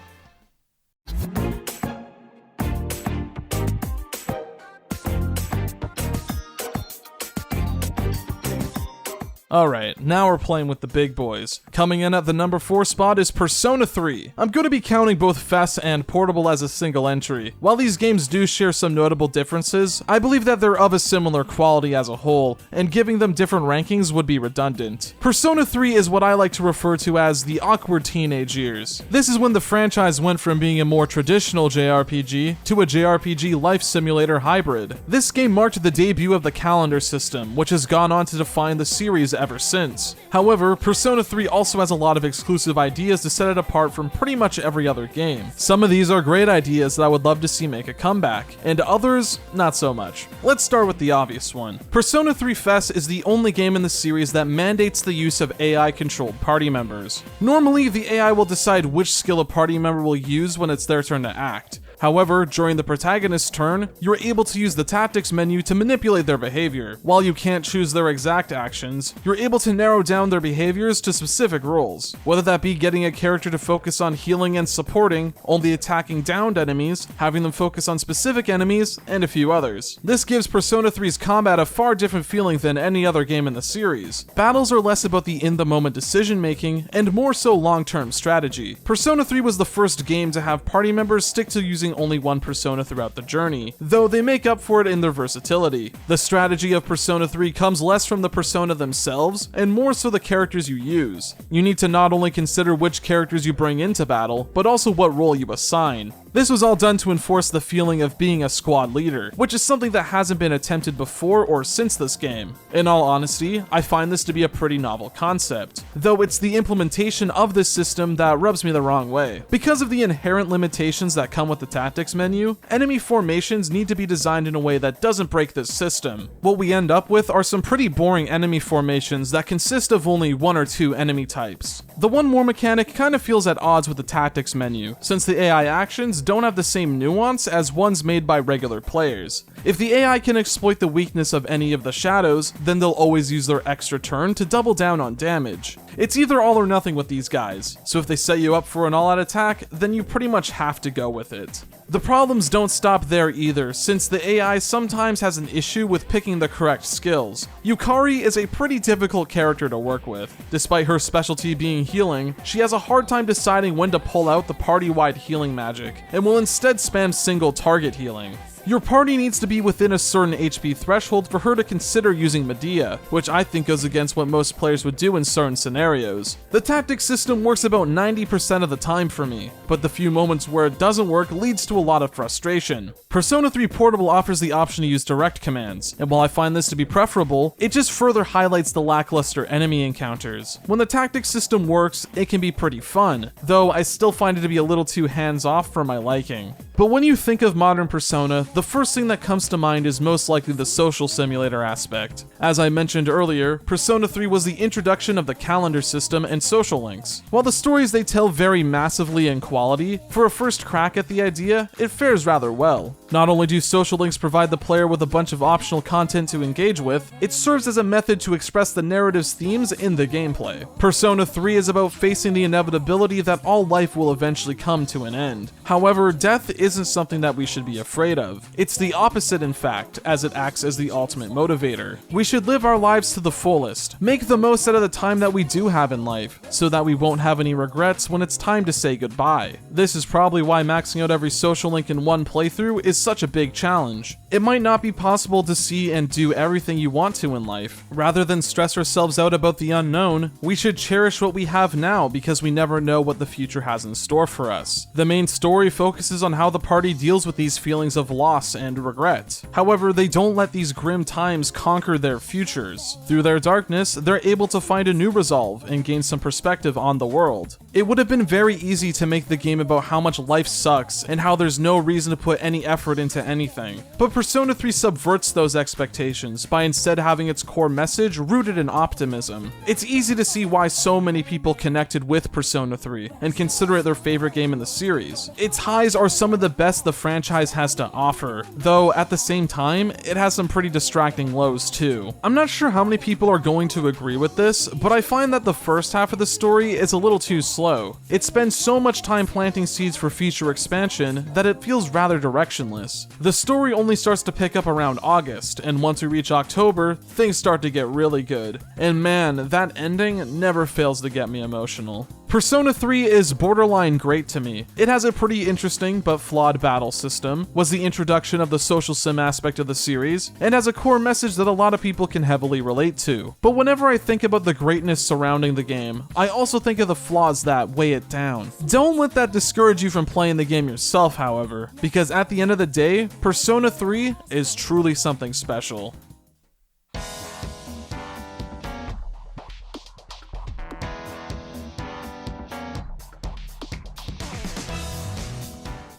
Alright, now we're playing with the big boys. Coming in at the number 4 spot is Persona 3. I'm going to be counting both FES and Portable as a single entry. While these games do share some notable differences, I believe that they're of a similar quality as a whole, and giving them different rankings would be redundant. Persona 3 is what I like to refer to as the awkward teenage years. This is when the franchise went from being a more traditional JRPG to a JRPG life simulator hybrid. This game marked the debut of the calendar system, which has gone on to define the series ever since. However, Persona 3 also has a lot of exclusive ideas to set it apart from pretty much every other game. Some of these are great ideas that I would love to see make a comeback, and others, not so much. Let's start with the obvious one. Persona 3 FES is the only game in the series that mandates the use of AI-controlled party members. Normally, the AI will decide which skill a party member will use when it's their turn to act. However, during the protagonist's turn, you're able to use the tactics menu to manipulate their behavior. While you can't choose their exact actions, you're able to narrow down their behaviors to specific roles, whether that be getting a character to focus on healing and supporting, only attacking downed enemies, having them focus on specific enemies, and a few others. This gives Persona 3's combat a far different feeling than any other game in the series. Battles are less about the in-the-moment decision-making, and more so long-term strategy. Persona 3 was the first game to have party members stick to using only one persona throughout the journey, though they make up for it in their versatility. The strategy of Persona 3 comes less from the persona themselves, and more so the characters you use. You need to not only consider which characters you bring into battle, but also what role you assign. This was all done to enforce the feeling of being a squad leader, which is something that hasn't been attempted before or since this game. In all honesty, I find this to be a pretty novel concept, though it's the implementation of this system that rubs me the wrong way. Because of the inherent limitations that come with the tactics menu, enemy formations need to be designed in a way that doesn't break this system. What we end up with are some pretty boring enemy formations that consist of only 1 or 2 enemy types. The one more mechanic kind of feels at odds with the tactics menu, since the AI actions don't have the same nuance as ones made by regular players. If the AI can exploit the weakness of any of the shadows, then they'll always use their extra turn to double down on damage. It's either all or nothing with these guys, so if they set you up for an all-out attack, then you pretty much have to go with it. The problems don't stop there either, since the AI sometimes has an issue with picking the correct skills. Yukari is a pretty difficult character to work with. Despite her specialty being healing, she has a hard time deciding when to pull out the party-wide healing magic, and will instead spam single target healing. Your party needs to be within a certain HP threshold for her to consider using Medea, which I think goes against what most players would do in certain scenarios. The tactics system works about 90% of the time for me, but the few moments where it doesn't work leads to a lot of frustration. Persona 3 Portable offers the option to use direct commands, and while I find this to be preferable, it just further highlights the lackluster enemy encounters. When the tactics system works, it can be pretty fun, though I still find it to be a little too hands-off for my liking. But when you think of modern Persona, the first thing that comes to mind is most likely the social simulator aspect. As I mentioned earlier, Persona 3 was the introduction of the calendar system and social links. While the stories they tell vary massively in quality, for a first crack at the idea, it fares rather well. Not only do social links provide the player with a bunch of optional content to engage with, it serves as a method to express the narrative's themes in the gameplay. Persona 3 is about facing the inevitability that all life will eventually come to an end. However, death isn't something that we should be afraid of. have. It's the opposite, in fact, as it acts as the ultimate motivator. We should live our lives to the fullest, make the most out of the time that we do have in life, so that we won't have any regrets when it's time to say goodbye. This is probably why maxing out every social link in one playthrough is such a big challenge. It might not be possible to see and do everything you want to in life. Rather than stress ourselves out about the unknown, we should cherish what we have now because we never know what the future has in store for us. The main story focuses on how the party deals with these feelings of loss and regret. However, they don't let these grim times conquer their futures. Through their darkness, they're able to find a new resolve and gain some perspective on the world. It would have been very easy to make the game about how much life sucks and how there's no reason to put any effort into anything. But Persona 3 subverts those expectations by instead having its core message rooted in optimism. It's easy to see why so many people connected with Persona 3 and consider it their favorite game in the series. Its highs are some of the best the franchise has to offer, though at the same time, it has some pretty distracting lows too. I'm not sure how many people are going to agree with this, but I find that the first half of the story is a little too slow. It spends so much time planting seeds for future expansion that it feels rather directionless. The story only starts to pick up around August, and once we reach October, things start to get really good. And man, that ending never fails to get me emotional. Persona 3 is borderline great to me. It has a pretty interesting but flawed battle system, was the introduction of the social sim aspect of the series, and has a core message that a lot of people can heavily relate to. But whenever I think about the greatness surrounding the game, I also think of the flaws that weigh it down. Don't let that discourage you from playing the game yourself, however, because at the end of the day, Persona 3 is truly something special.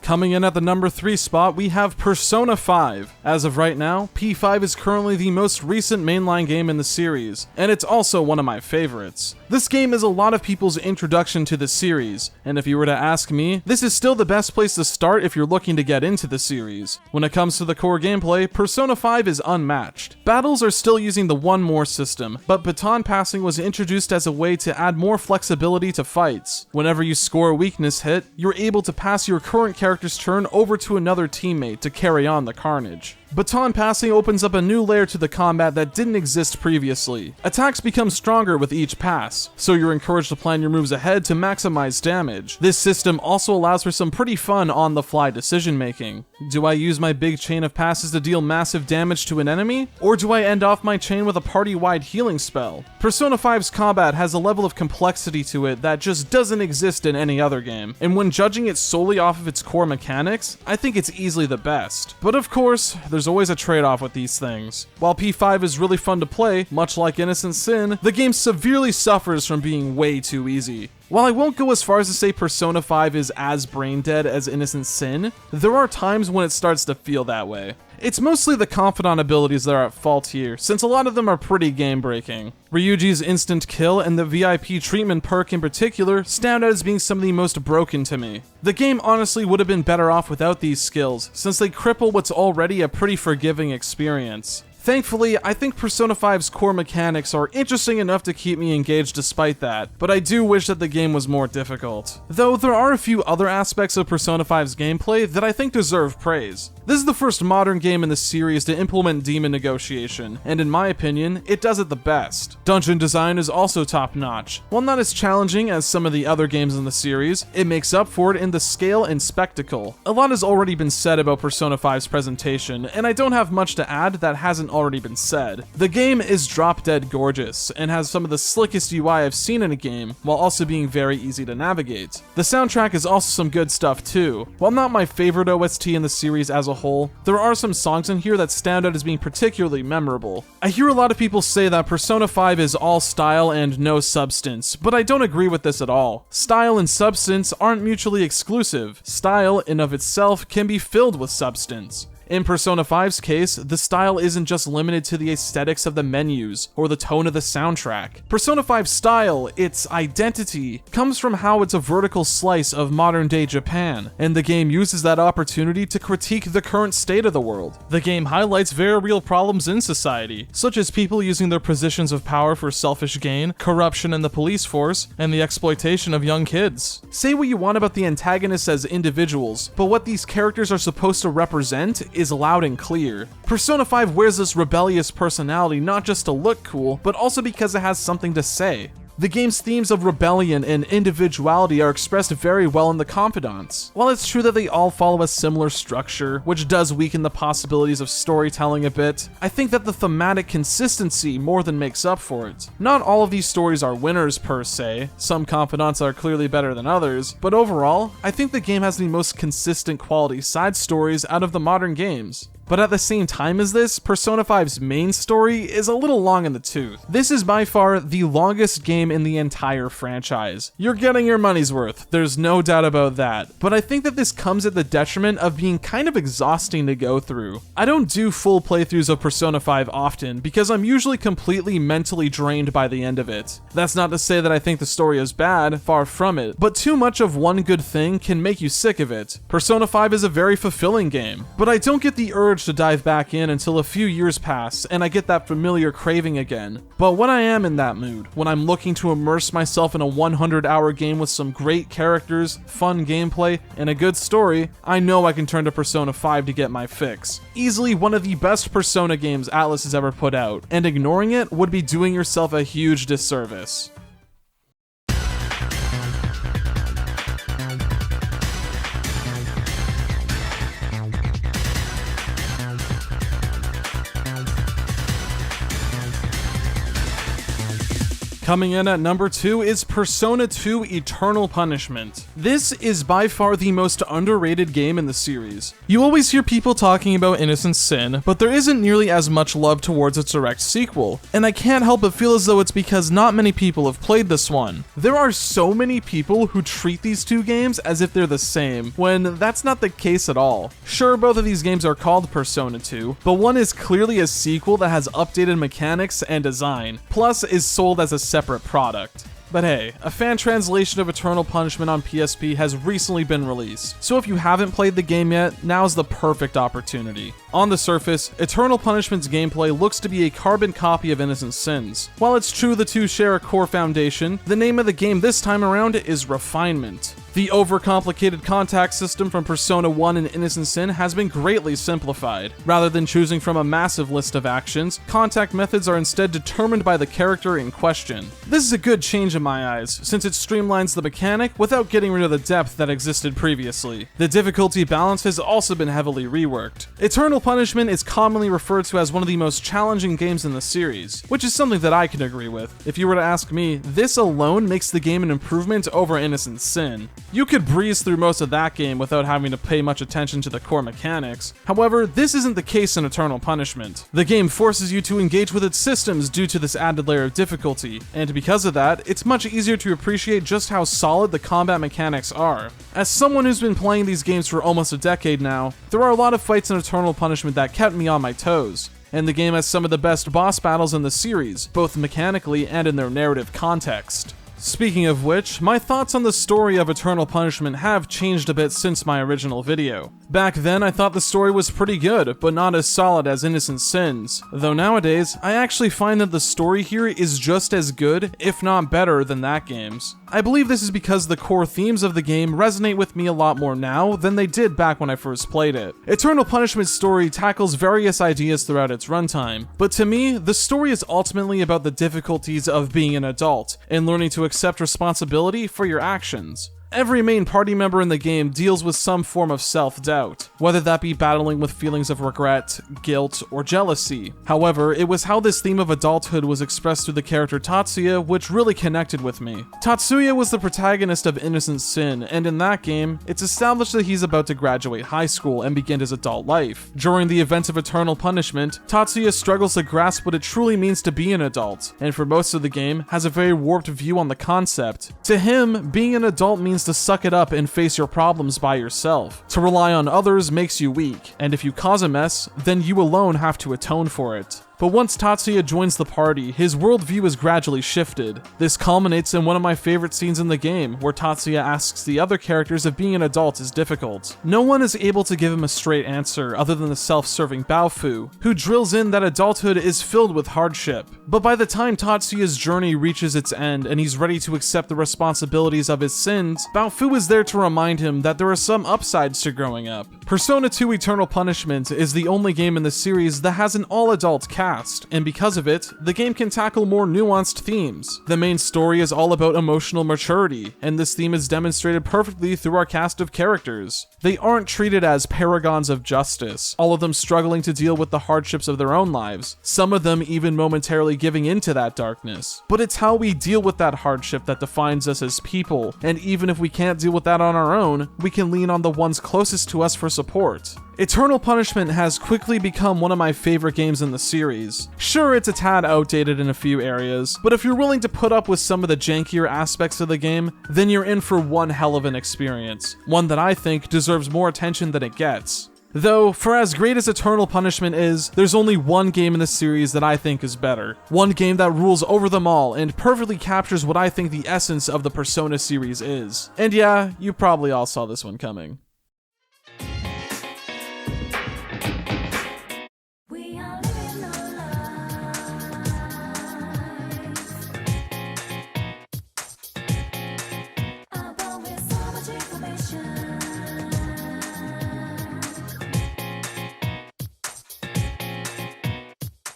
Coming in at the number 3 spot, we have Persona 5. As of right now, P5 is currently the most recent mainline game in the series, and it's also one of my favorites. This game is a lot of people's introduction to the series, and if you were to ask me, this is still the best place to start if you're looking to get into the series. When it comes to the core gameplay, Persona 5 is unmatched. Battles are still using the one more system, but baton passing was introduced as a way to add more flexibility to fights. Whenever you score a weakness hit, you're able to pass your current character's turn over to another teammate to carry on the carnage. Baton passing opens up a new layer to the combat that didn't exist previously. Attacks become stronger with each pass, so you're encouraged to plan your moves ahead to maximize damage. This system also allows for some pretty fun on-the-fly decision making. Do I use my big chain of passes to deal massive damage to an enemy? Or do I end off my chain with a party-wide healing spell? Persona 5's combat has a level of complexity to it that just doesn't exist in any other game, and when judging it solely off of its core mechanics, I think it's easily the best. But of course, there's always a trade-off with these things. While P5 is really fun to play, much like Innocent Sin, the game severely suffers from being way too easy. While I won't go as far as to say Persona 5 is as brain dead as Innocent Sin, there are times when it starts to feel that way. It's mostly the confidant abilities that are at fault here, since a lot of them are pretty game-breaking. Ryuji's instant kill and the VIP treatment perk in particular stand out as being some of the most broken to me. The game honestly would have been better off without these skills, since they cripple what's already a pretty forgiving experience. Thankfully, I think Persona 5's core mechanics are interesting enough to keep me engaged despite that, but I do wish that the game was more difficult. Though there are a few other aspects of Persona 5's gameplay that I think deserve praise. This is the first modern game in the series to implement demon negotiation, and in my opinion, it does it the best. Dungeon design is also top-notch. While not as challenging as some of the other games in the series, it makes up for it in the scale and spectacle. A lot has already been said about Persona 5's presentation, and I don't have much to add that hasn't already been said. The game is drop-dead gorgeous, and has some of the slickest UI I've seen in a game, while also being very easy to navigate. The soundtrack is also some good stuff too. While not my favorite OST in the series as a whole, there are some songs in here that stand out as being particularly memorable. I hear a lot of people say that Persona 5 is all style and no substance, but I don't agree with this at all. Style and substance aren't mutually exclusive. Style, in of itself, can be filled with substance. In Persona 5's case, the style isn't just limited to the aesthetics of the menus or the tone of the soundtrack. Persona 5's style, its identity, comes from how it's a vertical slice of modern-day Japan, and the game uses that opportunity to critique the current state of the world. The game highlights very real problems in society, such as people using their positions of power for selfish gain, corruption in the police force, and the exploitation of young kids. Say what you want about the antagonists as individuals, but what these characters are supposed to represent is loud and clear. Persona 5 wears this rebellious personality not just to look cool, but also because it has something to say. The game's themes of rebellion and individuality are expressed very well in the confidants. While it's true that they all follow a similar structure, which does weaken the possibilities of storytelling a bit, I think that the thematic consistency more than makes up for it. Not all of these stories are winners per se, some confidants are clearly better than others, but overall, I think the game has the most consistent quality side stories out of the modern games. But at the same time as this, Persona 5's main story is a little long in the tooth. This is by far the longest game in the entire franchise. You're getting your money's worth, there's no doubt about that. But I think that this comes at the detriment of being kind of exhausting to go through. I don't do full playthroughs of Persona 5 often, because I'm usually completely mentally drained by the end of it. That's not to say that I think the story is bad, far from it, but too much of one good thing can make you sick of it. Persona 5 is a very fulfilling game, but I don't get the urge to dive back in until a few years pass and I get that familiar craving again. But when I am in that mood, when I'm looking to immerse myself in a 100-hour game with some great characters, fun gameplay, and a good story, I know I can turn to Persona 5 to get my fix. Easily one of the best Persona games Atlus has ever put out, and ignoring it would be doing yourself a huge disservice. Coming in at number 2 is Persona 2 Eternal Punishment. This is by far the most underrated game in the series. You always hear people talking about Innocent Sin, but there isn't nearly as much love towards its direct sequel, and I can't help but feel as though it's because not many people have played this one. There are so many people who treat these two games as if they're the same, when that's not the case at all. Sure, both of these games are called Persona 2, but one is clearly a sequel that has updated mechanics and design, plus is sold as a separate product. But hey, a fan translation of Eternal Punishment on PSP has recently been released, so if you haven't played the game yet, now's the perfect opportunity. On the surface, Eternal Punishment's gameplay looks to be a carbon copy of Innocent Sin's. While it's true the two share a core foundation, the name of the game this time around is Refinement. The overcomplicated contact system from Persona 1 and Innocent Sin has been greatly simplified. Rather than choosing from a massive list of actions, contact methods are instead determined by the character in question. This is a good change in my eyes, since it streamlines the mechanic without getting rid of the depth that existed previously. The difficulty balance has also been heavily reworked. Eternal Punishment is commonly referred to as one of the most challenging games in the series, which is something that I can agree with. If you were to ask me, this alone makes the game an improvement over Innocent Sin. You could breeze through most of that game without having to pay much attention to the core mechanics. However, this isn't the case in Eternal Punishment. The game forces you to engage with its systems due to this added layer of difficulty, and because of that, it's much easier to appreciate just how solid the combat mechanics are. As someone who's been playing these games for almost a decade now, there are a lot of fights in Eternal Punishment that kept me on my toes. And the game has some of the best boss battles in the series, both mechanically and in their narrative context. Speaking of which, my thoughts on the story of Eternal Punishment have changed a bit since my original video. Back then, I thought the story was pretty good, but not as solid as Innocent Sin's, though nowadays, I actually find that the story here is just as good, if not better, than that game's. I believe this is because the core themes of the game resonate with me a lot more now than they did back when I first played it. Eternal Punishment's story tackles various ideas throughout its runtime, but to me, the story is ultimately about the difficulties of being an adult and learning to accept responsibility for your actions. Every main party member in the game deals with some form of self-doubt, whether that be battling with feelings of regret, guilt, or jealousy. However, it was how this theme of adulthood was expressed through the character Tatsuya which really connected with me. Tatsuya was the protagonist of Innocent Sin, and in that game, it's established that he's about to graduate high school and begin his adult life. During the events of Eternal Punishment, Tatsuya struggles to grasp what it truly means to be an adult, and for most of the game, has a very warped view on the concept. To him, being an adult means to suck it up and face your problems by yourself. To rely on others makes you weak, and if you cause a mess, then you alone have to atone for it. But once Tatsuya joins the party, his worldview is gradually shifted. This culminates in one of my favorite scenes in the game, where Tatsuya asks the other characters if being an adult is difficult. No one is able to give him a straight answer other than the self-serving Baofu, who drills in that adulthood is filled with hardship. But by the time Tatsuya's journey reaches its end and he's ready to accept the responsibilities of his sins, Baofu is there to remind him that there are some upsides to growing up. Persona 2 Eternal Punishment is the only game in the series that has an all-adult cast, and because of it, the game can tackle more nuanced themes. The main story is all about emotional maturity, and this theme is demonstrated perfectly through our cast of characters. They aren't treated as paragons of justice, all of them struggling to deal with the hardships of their own lives, some of them even momentarily giving into that darkness. But it's how we deal with that hardship that defines us as people, and even if we can't deal with that on our own, we can lean on the ones closest to us for support. Eternal Punishment has quickly become one of my favorite games in the series. Sure, it's a tad outdated in a few areas, but if you're willing to put up with some of the jankier aspects of the game, then you're in for one hell of an experience, one that I think deserves more attention than it gets. Though, for as great as Eternal Punishment is, there's only one game in the series that I think is better. One game that rules over them all and perfectly captures what I think the essence of the Persona series is. And yeah, you probably all saw this one coming.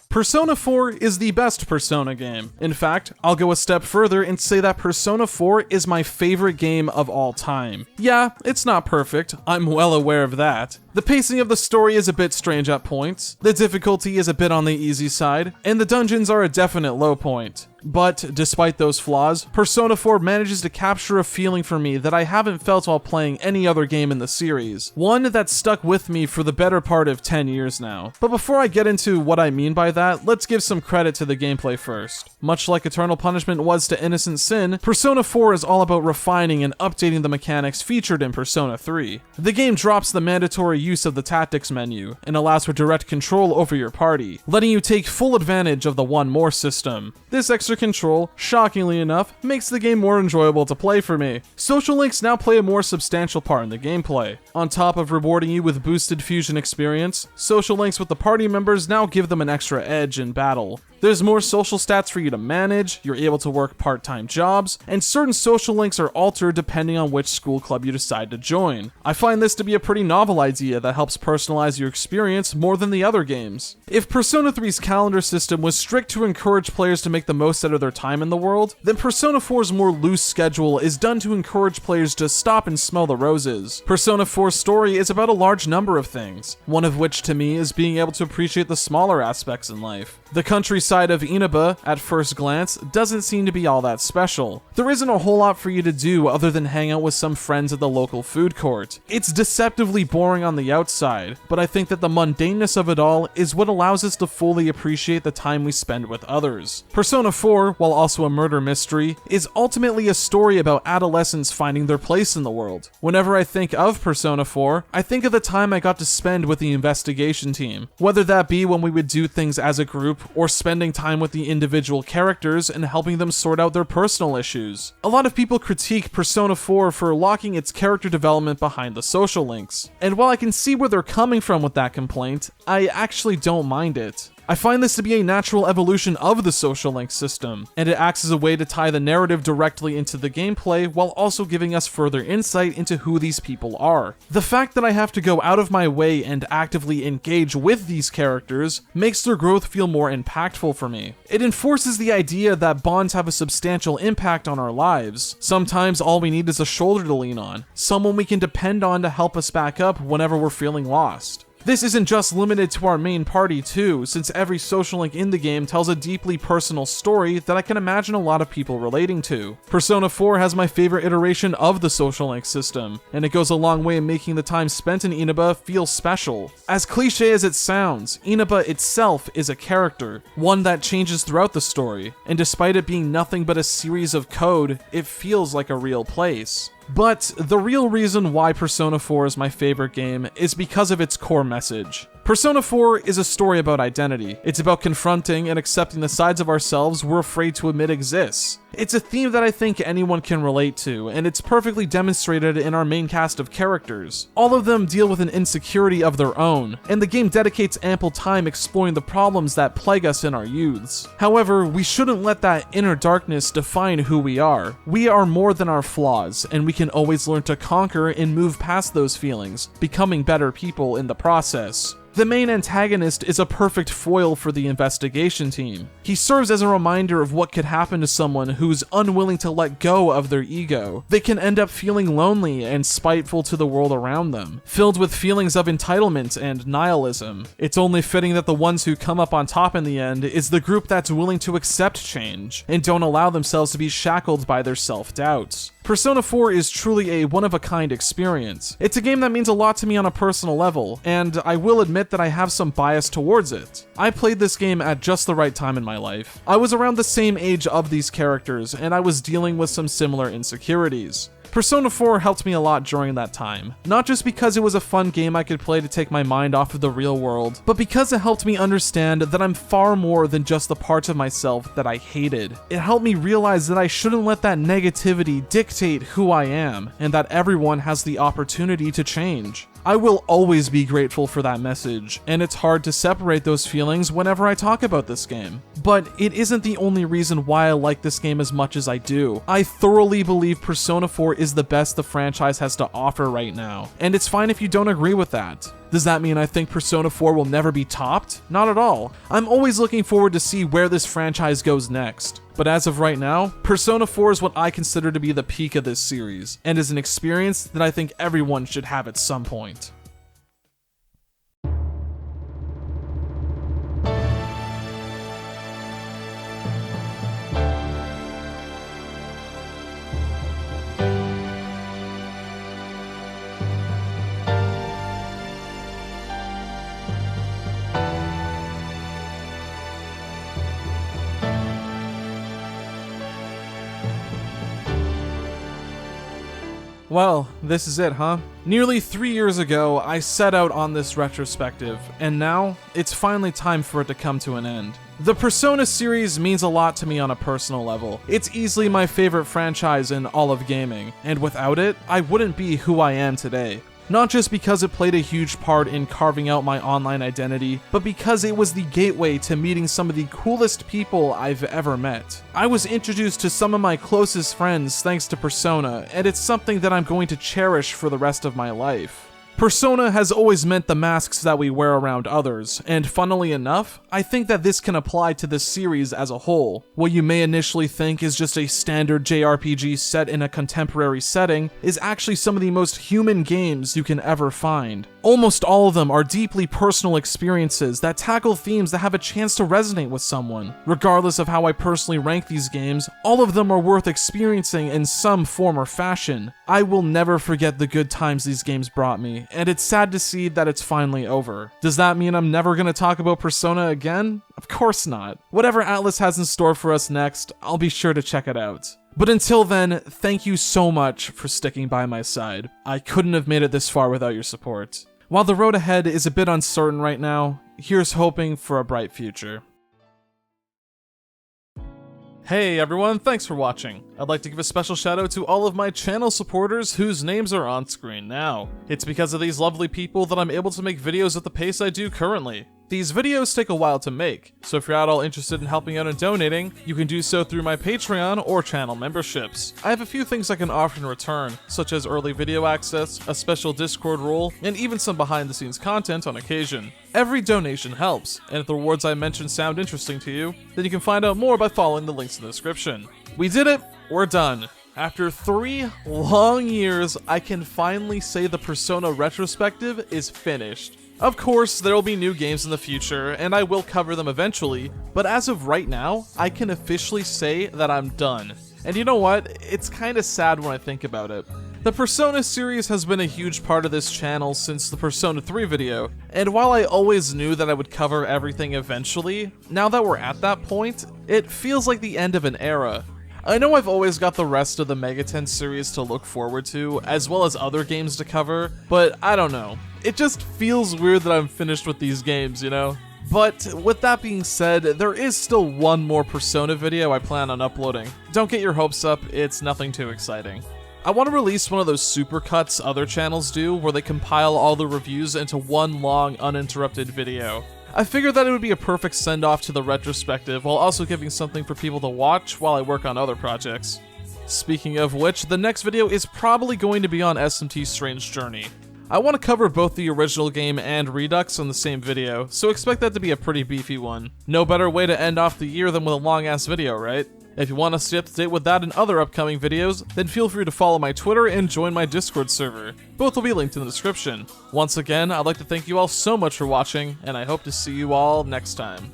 Persona 4 is the best Persona game. In fact, I'll go a step further and say that Persona 4 is my favorite game of all time. Yeah, it's not perfect, I'm well aware of that. The pacing of the story is a bit strange at points, the difficulty is a bit on the easy side, and the dungeons are a definite low point. But despite those flaws, Persona 4 manages to capture a feeling for me that I haven't felt while playing any other game in the series, one that's stuck with me for the better part of 10 years now. But before I get into what I mean by that, let's give some credit to the gameplay first. Much like Eternal Punishment was to Innocent Sin, Persona 4 is all about refining and updating the mechanics featured in Persona 3. The game drops the mandatory use of the tactics menu and allows for direct control over your party, letting you take full advantage of the One More system. This extra control, shockingly enough, makes the game more enjoyable to play for me. Social links now play a more substantial part in the gameplay. On top of rewarding you with boosted fusion experience, social links with the party members now give them an extra edge in battle. There's more social stats for you to manage, you're able to work part-time jobs, and certain social links are altered depending on which school club you decide to join. I find this to be a pretty novel idea that helps personalize your experience more than the other games. If Persona 3's calendar system was strict to encourage players to make the most out of their time in the world, then Persona 4's more loose schedule is done to encourage players to stop and smell the roses. Persona 4's story is about a large number of things, one of which to me is being able to appreciate the smaller aspects in life. The countryside of Inaba, at first glance, doesn't seem to be all that special. There isn't a whole lot for you to do other than hang out with some friends at the local food court. It's deceptively boring on the outside, but I think that the mundaneness of it all is what allows us to fully appreciate the time we spend with others. Persona 4, while also a murder mystery, is ultimately a story about adolescents finding their place in the world. Whenever I think of Persona 4, I think of the time I got to spend with the investigation team, whether that be when we would do things as a group or spending time with the individual characters and helping them sort out their personal issues. A lot of people critique Persona 4 for locking its character development behind the social links, and while I can see where they're coming from with that complaint, I actually don't mind it. I find this to be a natural evolution of the social link system, and it acts as a way to tie the narrative directly into the gameplay while also giving us further insight into who these people are. The fact that I have to go out of my way and actively engage with these characters makes their growth feel more impactful for me. It enforces the idea that bonds have a substantial impact on our lives. Sometimes all we need is a shoulder to lean on, someone we can depend on to help us back up whenever we're feeling lost. This isn't just limited to our main party too, since every social link in the game tells a deeply personal story that I can imagine a lot of people relating to. Persona 4 has my favorite iteration of the social link system, and it goes a long way in making the time spent in Inaba feel special. As cliche as it sounds, Inaba itself is a character, one that changes throughout the story, and despite it being nothing but a series of code, it feels like a real place. But the real reason why Persona 4 is my favorite game is because of its core message. Persona 4 is a story about identity. It's about confronting and accepting the sides of ourselves we're afraid to admit exists. It's a theme that I think anyone can relate to, and it's perfectly demonstrated in our main cast of characters. All of them deal with an insecurity of their own, and the game dedicates ample time exploring the problems that plague us in our youths. However, we shouldn't let that inner darkness define who we are. We are more than our flaws, and we can always learn to conquer and move past those feelings, becoming better people in the process. The main antagonist is a perfect foil for the investigation team. He serves as a reminder of what could happen to someone who's unwilling to let go of their ego. They can end up feeling lonely and spiteful to the world around them, filled with feelings of entitlement and nihilism. It's only fitting that the ones who come up on top in the end is the group that's willing to accept change and don't allow themselves to be shackled by their self-doubts. Persona 4 is truly a one-of-a-kind experience. It's a game that means a lot to me on a personal level, and I will admit that I have some bias towards it. I played this game at just the right time in my life. I was around the same age of these characters, and I was dealing with some similar insecurities. Persona 4 helped me a lot during that time, not just because it was a fun game I could play to take my mind off of the real world, but because it helped me understand that I'm far more than just the parts of myself that I hated. It helped me realize that I shouldn't let that negativity dictate who I am, and that everyone has the opportunity to change. I will always be grateful for that message, and it's hard to separate those feelings whenever I talk about this game. But it isn't the only reason why I like this game as much as I do. I thoroughly believe Persona 4 is the best the franchise has to offer right now, and it's fine if you don't agree with that. Does that mean I think Persona 4 will never be topped? Not at all. I'm always looking forward to see where this franchise goes next. But as of right now, Persona 4 is what I consider to be the peak of this series, and is an experience that I think everyone should have at some point. Well, this is it, huh? Nearly 3 years ago, I set out on this retrospective, and now, it's finally time for it to come to an end. The Persona series means a lot to me on a personal level. It's easily my favorite franchise in all of gaming, and without it, I wouldn't be who I am today. Not just because it played a huge part in carving out my online identity, but because it was the gateway to meeting some of the coolest people I've ever met. I was introduced to some of my closest friends thanks to Persona, and it's something that I'm going to cherish for the rest of my life. Persona has always meant the masks that we wear around others, and funnily enough, I think that this can apply to this series as a whole. What you may initially think is just a standard JRPG set in a contemporary setting is actually some of the most human games you can ever find. Almost all of them are deeply personal experiences that tackle themes that have a chance to resonate with someone. Regardless of how I personally rank these games, all of them are worth experiencing in some form or fashion. I will never forget the good times these games brought me, and it's sad to see that it's finally over. Does that mean I'm never gonna talk about Persona again? Of course not. Whatever Atlus has in store for us next, I'll be sure to check it out. But until then, thank you so much for sticking by my side. I couldn't have made it this far without your support. While the road ahead is a bit uncertain right now, here's hoping for a bright future. Hey everyone, thanks for watching. I'd like to give a special shout out to all of my channel supporters whose names are on screen now. It's because of these lovely people that I'm able to make videos at the pace I do currently. These videos take a while to make, so if you're at all interested in helping out and donating, you can do so through my Patreon or channel memberships. I have a few things I can offer in return, such as early video access, a special Discord role, and even some behind the scenes content on occasion. Every donation helps, and if the rewards I mentioned sound interesting to you, then you can find out more by following the links in the description. We did it! We're done. After 3 long years, I can finally say the Persona retrospective is finished. Of course, there will be new games in the future, and I will cover them eventually, but as of right now, I can officially say that I'm done. And you know what? It's kinda sad when I think about it. The Persona series has been a huge part of this channel since the Persona 3 video, and while I always knew that I would cover everything eventually, now that we're at that point, it feels like the end of an era. I know I've always got the rest of the Megaten series to look forward to, as well as other games to cover, but I don't know. It just feels weird that I'm finished with these games, you know? But with that being said, there is still one more Persona video I plan on uploading. Don't get your hopes up, it's nothing too exciting. I want to release one of those supercuts other channels do, where they compile all the reviews into one long, uninterrupted video. I figured that it would be a perfect send-off to the retrospective, while also giving something for people to watch while I work on other projects. Speaking of which, the next video is probably going to be on SMT's Strange Journey. I want to cover both the original game and Redux on the same video, so expect that to be a pretty beefy one. No better way to end off the year than with a long-ass video, right? If you want to stay up to date with that and other upcoming videos, then feel free to follow my Twitter and join my Discord server. Both will be linked in the description. Once again, I'd like to thank you all so much for watching, and I hope to see you all next time.